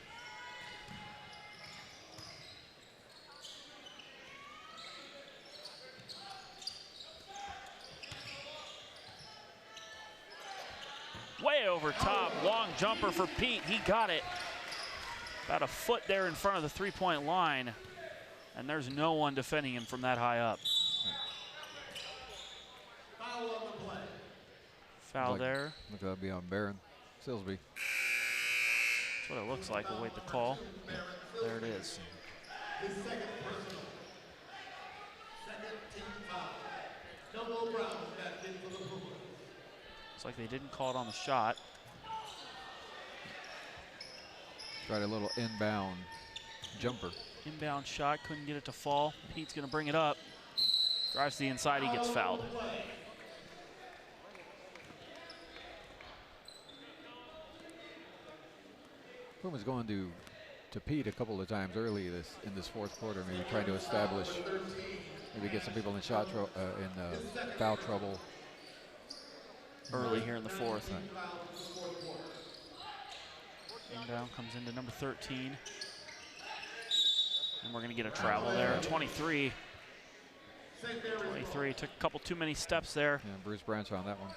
Way over top, long jumper for Pete. He got it. About a foot there in front of the three-point line. And there's no one defending him from that high up. Foul there. Look, that'll be on Barron Silsby. That's what it looks like. We'll wait the call. There it is. His second personal. Second team foul. Double Brown back in for the Pumas. Looks like they didn't call it on the shot. Tried a little inbound jumper. Inbound shot, couldn't get it to fall. Pete's gonna bring it up. Drives to the inside, he gets fouled. Pumas going to Pete a couple of times early in this fourth quarter, maybe trying to establish, maybe get some people in foul trouble early here in the fourth. Inbound comes into number 13. And we're going to get a travel there. 23. 23 took a couple too many steps there. Yeah, Bruce Branch on that one.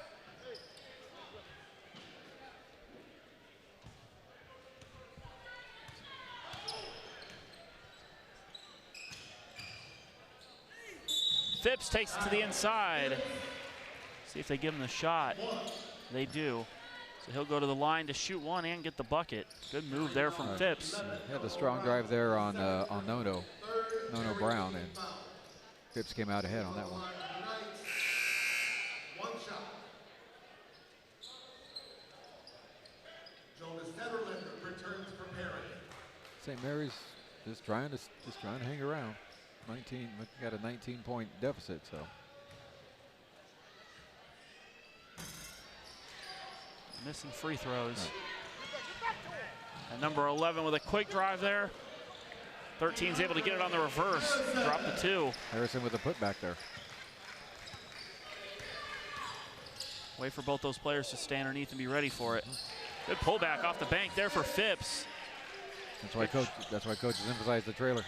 Phipps takes it to the inside. See if they give him the shot. They do. So he'll go to the line to shoot one and get the bucket. Good move there from Phipps. He had the strong drive there on Nono Brown, and Phipps came out ahead on that one. One shot. Jonas Netherlander returns for Perry. St. Mary's just trying to hang around. 19, got a 19-point deficit, so. Missing free throws. And number 11 with a quick drive there. 13's able to get it on the reverse. Drop the 2. Harrison with a putback there. Wait for both those players to stay underneath and be ready for it. Good pullback off the bank there for Phipps. That's why coaches emphasize the trailer.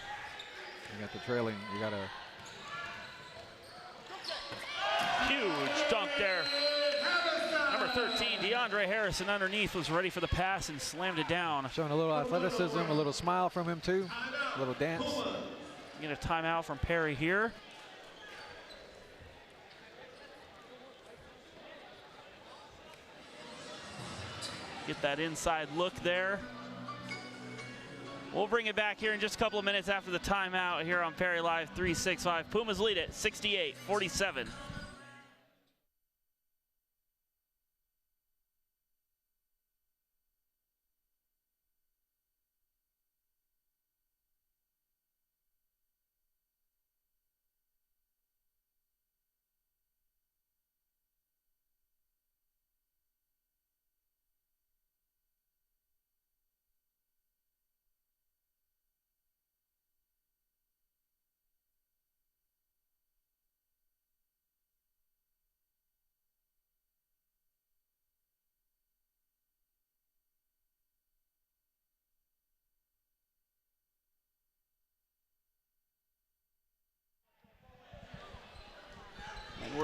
You got the trailing. You got a huge dunk there. Number 13, DeAndre Harrison underneath was ready for the pass and slammed it down. Showing a little athleticism, a little smile from him too, a little dance. Get a timeout from Perry here. Get that inside look there. We'll bring it back here in just a couple of minutes after the timeout here on Perry Live 365. Pumas lead it 68-47.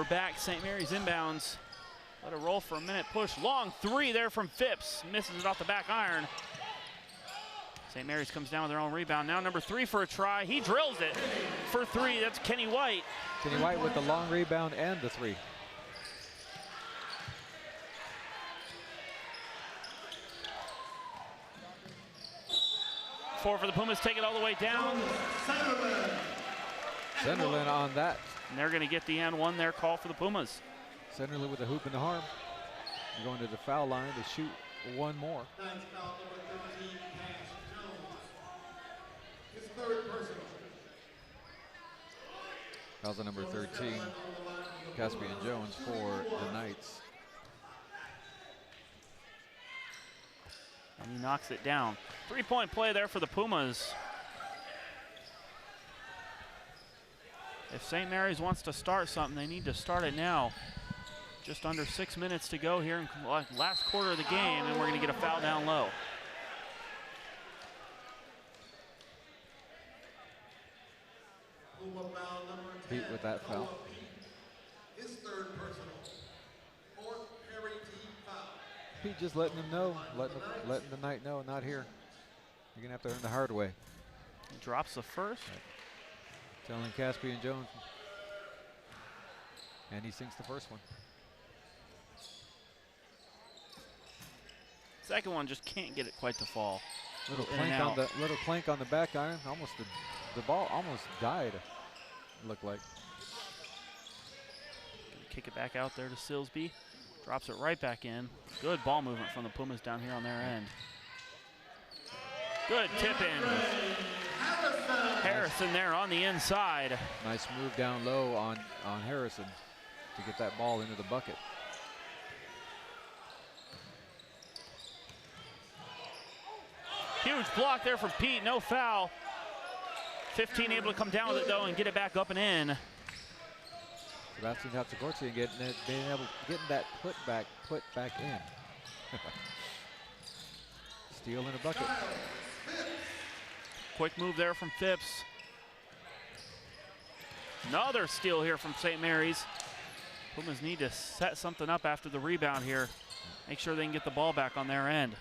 back. St. Mary's inbounds. Let it roll for a minute. Push. Long three there from Phipps. Misses it off the back iron. St. Mary's comes down with their own rebound. Now number 3 for a try. He drills it for 3. That's Kenny White. Kenny White with the long rebound and the 3. Four for the Pumas, take it all the way down. Centerland on that. And they're going to get the and one there, call for the Pumas. Centerland with a hoop in the arm. They're going to the foul line to shoot one more. Ninth foul, number 13, Cash Jones. His third personal. Fouls on number 13, Caspian Jones for the Knights. And he knocks it down. 3-point play there for the Pumas. If St. Mary's wants to start something, they need to start it now. Just under 6 minutes to go here in the last quarter of the game, and we're going to get a foul down low. Pete with that foul. His third personal. Fourth Perry foul. Pete just letting them know, letting the Knight know, not here. You're going to have to earn the hard way. He drops the first. Right. Telling Caspian Jones. And he sinks the first one. Second one just can't get it quite to fall. Little clank on the back iron. Almost the ball almost died. It looked like. Kick it back out there to Silsby. Drops it right back in. Good ball movement from the Pumas down here on their end. Good tip in. Harrison there on the inside. Nice move down low on Harrison to get that ball into the bucket. Huge block there from Pete, no foul. 15 able to come down with it though and get it back up and in. Sebastian Hatzakortzi getting that put back in. Steal in a bucket. Quick move there from Phipps. Another steal here from St. Mary's. Pumas need to set something up after the rebound here. Make sure they can get the ball back on their end.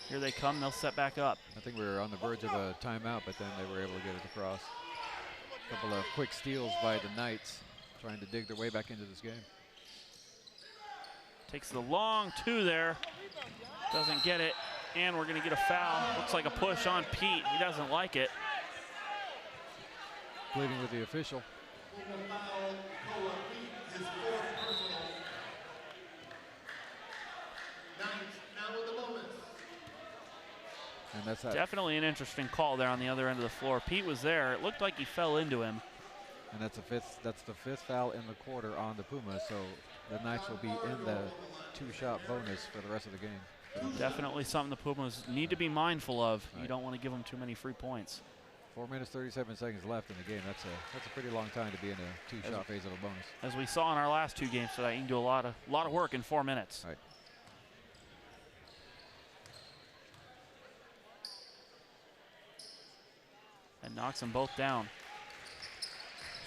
Here they come, they'll set back up. I think we were on the verge of a timeout, but then they were able to get it across. A couple of quick steals by the Knights, trying to dig their way back into this game. Takes the long 2 there. Doesn't get it, and we're gonna get a foul. Looks like a push on Pete. He doesn't like it. Pleading with the official. His fourth personal. Ninth now with the bonus. And that's that. Definitely an interesting call there on the other end of the floor. Pete was there. It looked like he fell into him. And that's the fifth foul in the quarter on the Pumas. So the Knights will be in the 2-shot bonus for the rest of the game. Definitely something the Pumas need to be mindful of. Right. You don't want to give them too many free points. 4 minutes, 37 seconds left in the game. That's a pretty long time to be in a 2-shot phase of a bonus. As we saw in our last 2 games tonight, you can do a lot of work in 4 minutes. Right. And knocks them both down.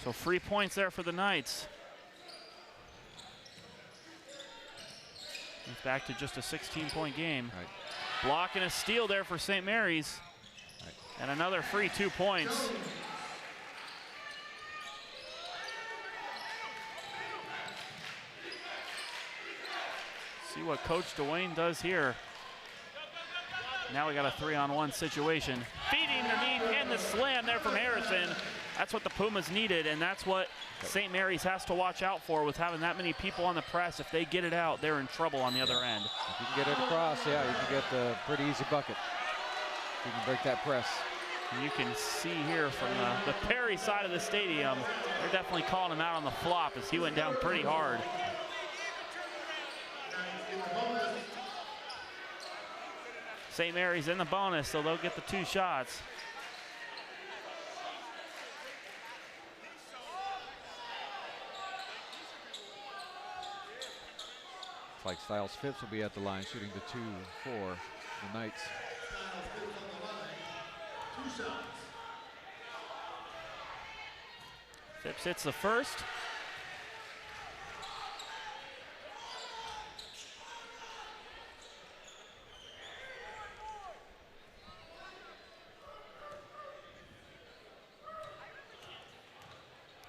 So free points there for the Knights. It's back to just a 16-point game. Right. Block and a steal there for St. Mary's. Right. And another free 2 points. See what Coach Dwayne does here. Now we got a 3-on-1 situation. Feeding underneath and the slam there from Harrison. That's what the Pumas needed, and that's what St. Mary's has to watch out for with having that many people on the press. If they get it out, they're in trouble on the other end. If you can get it across, yeah, you can get the pretty easy bucket. You can break that press. And you can see here from the Perry side of the stadium, they're definitely calling him out on the flop as he went down pretty hard. St. Mary's in the bonus, so they'll get the 2 shots. It's like Styles Phipps will be at the line shooting the 2 for the Knights. Styles Phipps on the line. 2 shots. Phipps hits the first.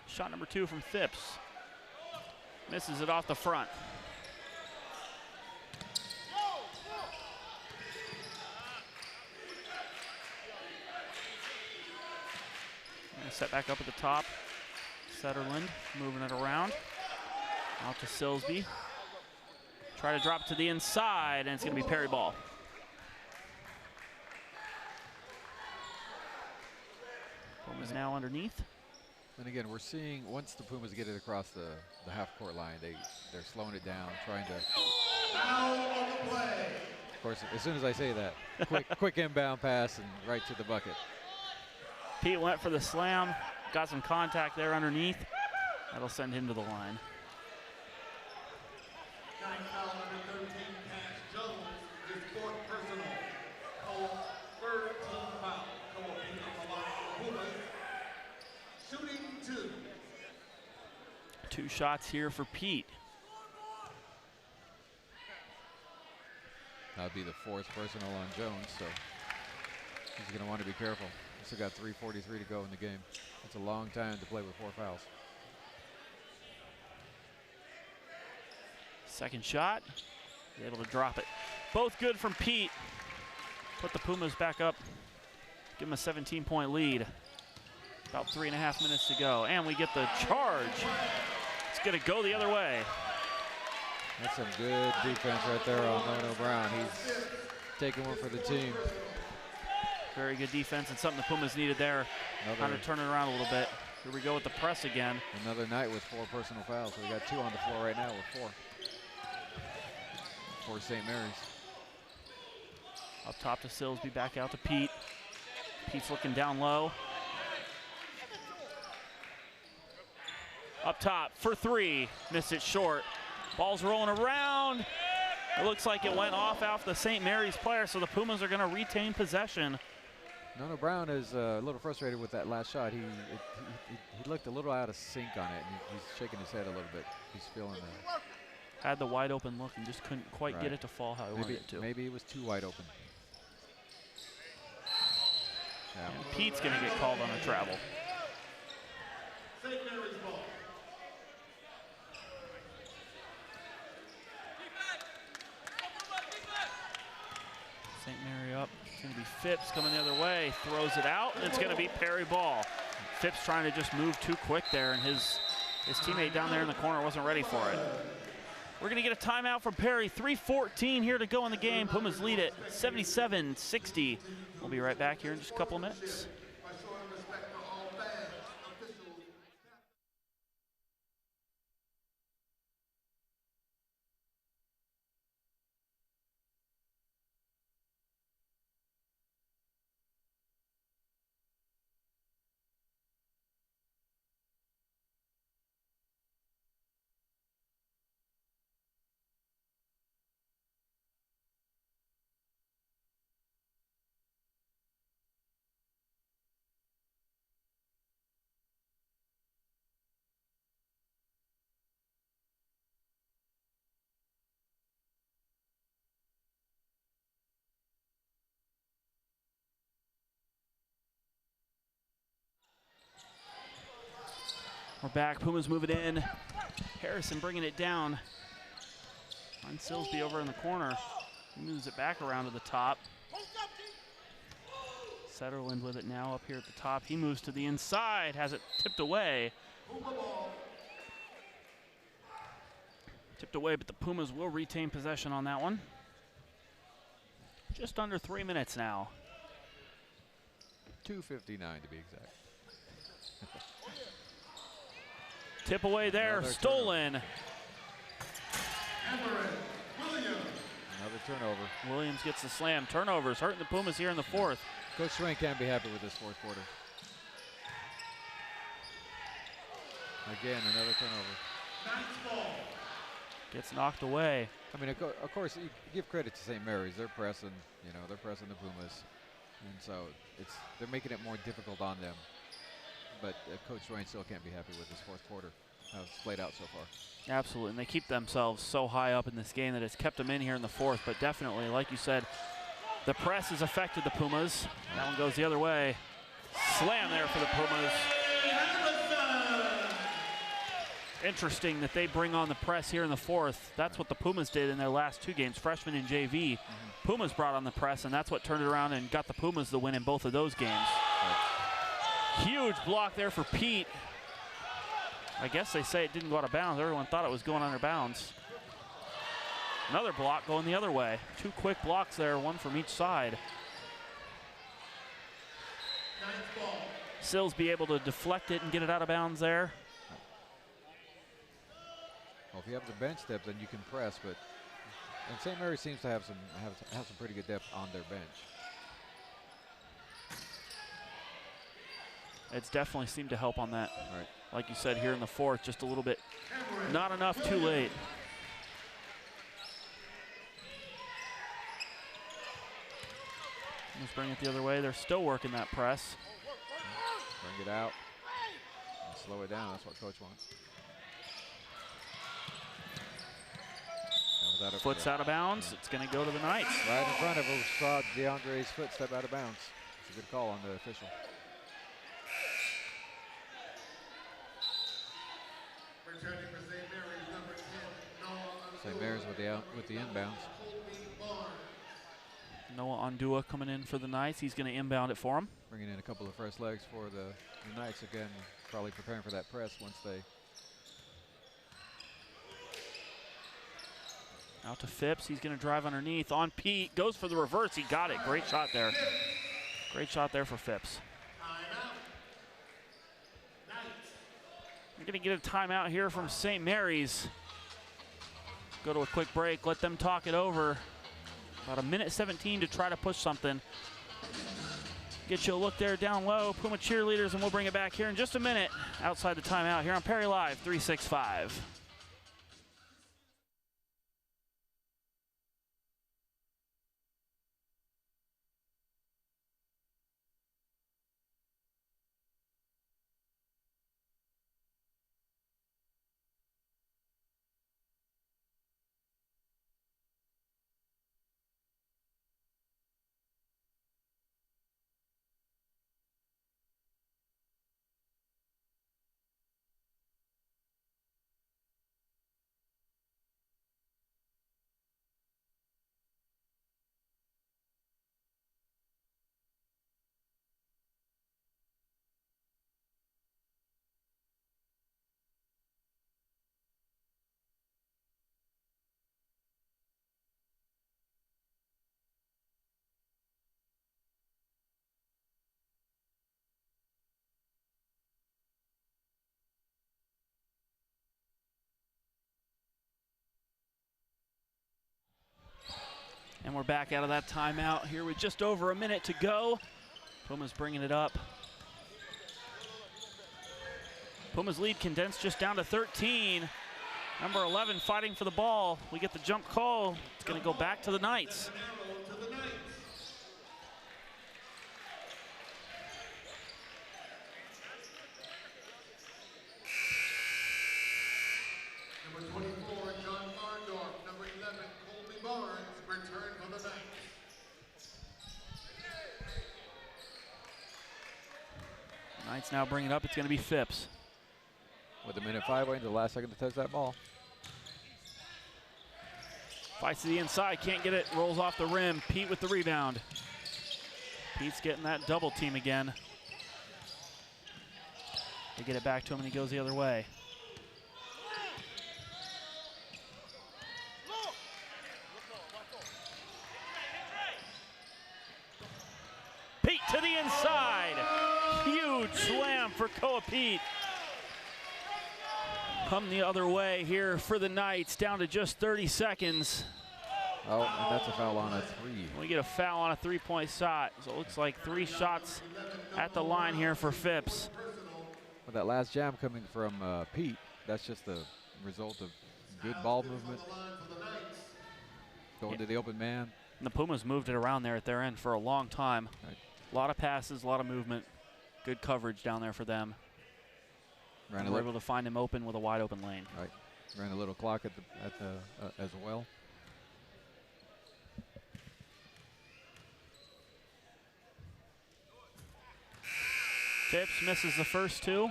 Shot number 2 from Phipps. Misses it off the front. And set back up at the top. Setterland moving it around. Out to Silsby. Try to drop to the inside, and it's going to be Perry ball. Pumas now underneath. And again, we're seeing once the Pumas get it across the half-court line, they're slowing it down, trying to. Of course, as soon as I say that, quick inbound pass and right to the bucket. Pete went for the slam, got some contact there underneath. That'll send him to the line. Foul number 13, Cash Jones, his 4th personal. Cole, 3rd team foul. Cole Pete on the line for Pumas. Shooting 2. 2 shots here for Pete. That'll be the 4th personal on Jones, so he's going to want to be careful. Still got 3:43 to go in the game. That's a long time to play with 4 fouls. Second shot, able to drop it. Both good from Pete. Put the Pumas back up, give them a 17-point lead. About 3.5 minutes to go, and we get the charge. It's gonna go the other way. That's some good defense right there on Nono Brown. He's taking one for the team. Very good defense and something the Pumas needed there. Kind of turn it around a little bit. Here we go with the press again. Another night with 4 personal fouls. So we got 2 on the floor right now with 4. For St. Mary's. Up top to Silsby, back out to Pete. Pete's looking down low. Up top for 3, missed it short. Ball's rolling around. It looks like it went off the St. Mary's player, so the Pumas are gonna retain possession. Nono Brown is a little frustrated with that last shot. He looked a little out of sync on it, and he's shaking his head a little bit. He's feeling that. Had the wide open look and just couldn't quite get it to fall how he wanted it to. Maybe it was too wide open. Yeah. And Pete's gonna get called on a travel. St. Mary's ball. St. Mary up. It's going to be Phipps coming the other way. Throws it out, and it's going to be Perry ball. Phipps trying to just move too quick there, and his teammate down there in the corner wasn't ready for it. We're going to get a timeout from Perry. 3:14 here to go in the game. Pumas lead it 77-60. We'll be right back here in just a couple of minutes. We're back. Pumas move it in. Harrison bringing it down. On Silsby over in the corner. He moves it back around to the top. Setterland with it now up here at the top. He moves to the inside, has it tipped away. Tipped away, but the Pumas will retain possession on that one. Just under 3 minutes now. 2:59 to be exact. Tip away there, stolen. Another turnover. Williams gets the slam. Turnovers hurting the Pumas here in the 4th. Coach Swain can't be happy with this 4th quarter. Again, another turnover. Gets knocked away. I mean, of course, you give credit to St. Mary's. They're pressing, they're pressing the Pumas. And so they're making it more difficult on them. but Coach Swain still can't be happy with his fourth quarter. How it's played out so far. Absolutely, and they keep themselves so high up in this game that it's kept them in here in the fourth, but definitely, like you said, the press has affected the Pumas. That one goes the other way. Slam there for the Pumas. Interesting that they bring on the press here in the fourth. That's what the Pumas did in their last two games, freshman and JV. Pumas brought on the press, and that's what turned it around and got the Pumas the win in both of those games. Huge block there for Pete. I guess they say it didn't go out of bounds. Everyone thought it was going under bounds. Another block going the other way. Two quick blocks there, one from each side. Sills be able to deflect it and get it out of bounds there. Well, if you have the bench depth, then you can press, but and St. Mary's seems to have some pretty good depth on their bench. It's definitely seemed to help on that. All right. Like you said, here in the fourth, just a little bit. Not enough, too late. Let's bring it the other way. They're still working that press. Bring it out and slow it down. That's what Coach wants. Foot's out of bounds. It's going to go to the Knights. Right in front of us, saw DeAndre's foot step out of bounds. It's a good call on the official. St. Mary's with the inbounds. Noah Ondua coming in for the Knights. He's going to inbound it for him. Bringing in a couple of fresh legs for the Knights again. Probably preparing for that press once they. Out to Phipps. He's going to drive underneath on Pete. Goes for the reverse. He got it. Great shot there. Great shot there for Phipps. We're going to get a timeout here from St. Mary's. Go to a quick break. Let them talk it over. About 1:17 to try to push something. Get you a look there down low. Puma cheerleaders, and we'll bring it back here in just a minute outside the timeout here on Perry Live 365. And we're back out of that timeout here with just over a minute to go. Pumas bringing it up. Pumas lead condensed just down to 13. Number 11 fighting for the ball. We get the jump call. It's going to go back to the Knights. Knights now bring it up. It's going to be Phipps. With 1:05 waiting to the last second to touch that ball. Fights to the inside, can't get it, rolls off the rim. Pete with the rebound. Pete's getting that double team again. They get it back to him and he goes the other way. Pete to the inside. Huge slam for Koa Pete. Come the other way here for the Knights, down to just 30 seconds. Oh, and that's a foul on a three. We get a foul on a three-point shot. So it looks like 3 shots at the line here for Phipps. With that last jam coming from Pete, that's just the result of good ball movement. Going to the open man. And the Pumas moved it around there at their end for a long time. Right. A lot of passes, a lot of movement. Good coverage down there for them. Ran We're able to find him open with a wide open lane. Right. Ran a little clock at the as well. Phipps misses the first two.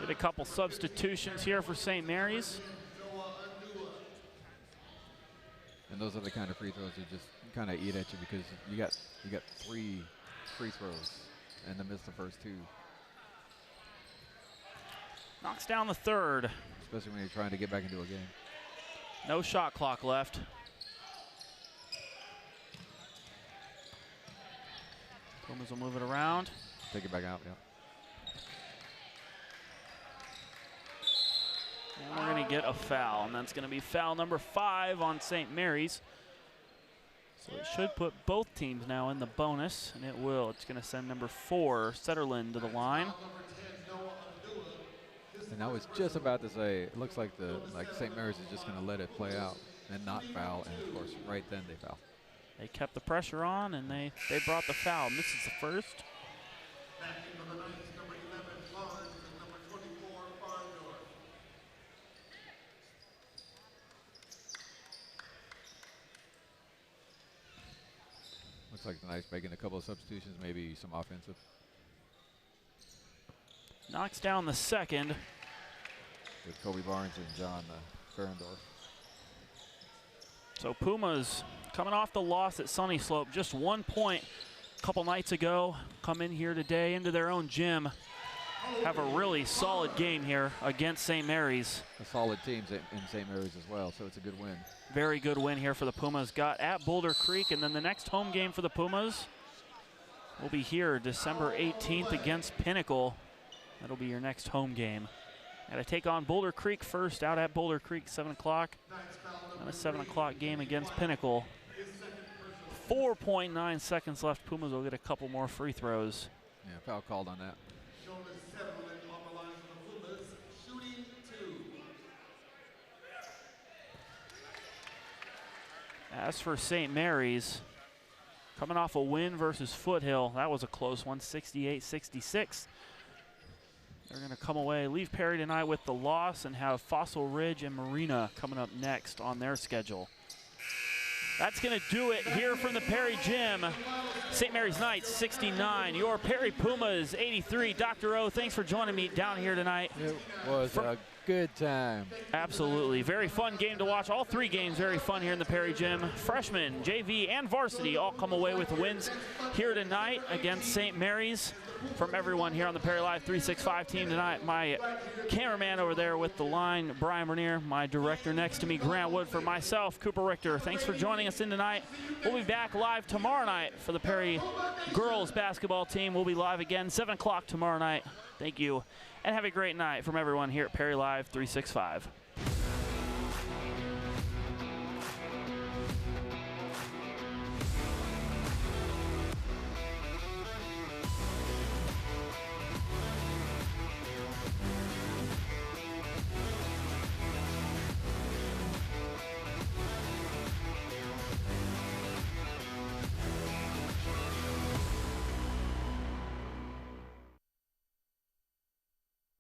Get a couple substitutions here for St. Mary's. And those are the kind of free throws that just kind of eat at you because you got 3 free throws and then miss the first 2. Knocks down the third. Especially when you're trying to get back into a game. No shot clock left. Pumas will move it around. Take it back out, yeah. And we're going to get a foul, and that's going to be foul number 5 on St. Mary's. So it should put both teams now in the bonus, and it will. It's going to send number 4, Setterlin, to the line. And I was just about to say, it looks like St. Mary's is just going to let it play out and not foul, and of course, right then they foul. They kept the pressure on, and they brought the foul. Misses the first. Looks like the Knights making a couple of substitutions, maybe some offensive. Knocks down the second. With Kobe Barnes and John Ferendorf. So Pumas coming off the loss at Sunny Slope, just 1 point a couple nights ago, come in here today into their own gym, have a really solid game here against St. Mary's. A solid team in St. Mary's as well, so it's a good win. Very good win here for the Pumas. Got at Boulder Creek, and then the next home game for the Pumas will be here December 18th against Pinnacle. That'll be your next home game. Got to take on Boulder Creek first, out at Boulder Creek, 7 o'clock. And a 7 o'clock game against Pinnacle. 4.9 seconds left. Pumas will get a couple more free throws. Yeah, foul called on that. As for St. Mary's, coming off a win versus Foothill, that was a close one, 68-66. They're going to come away, leave Perry tonight with the loss, and have Fossil Ridge and Marina coming up next on their schedule. That's going to do it here from the Perry Gym. St. Mary's Knights 69, your Perry Pumas 83. Dr. O, thanks for joining me down here tonight. It was a good time. Absolutely. Very fun game to watch. All 3 games very fun here in the Perry Gym. Freshmen, JV, and varsity all come away with wins here tonight against St. Mary's. From everyone here on the Perry Live 365 team tonight, my cameraman over there with the line, Brian Bernier, my director next to me, Grant Woodford, myself, Cooper Richter. Thanks for joining us in tonight. We'll be back live tomorrow night for the Perry girls basketball team. We'll be live again 7 o'clock tomorrow night. Thank you, and have a great night from everyone here at Perry Live 365.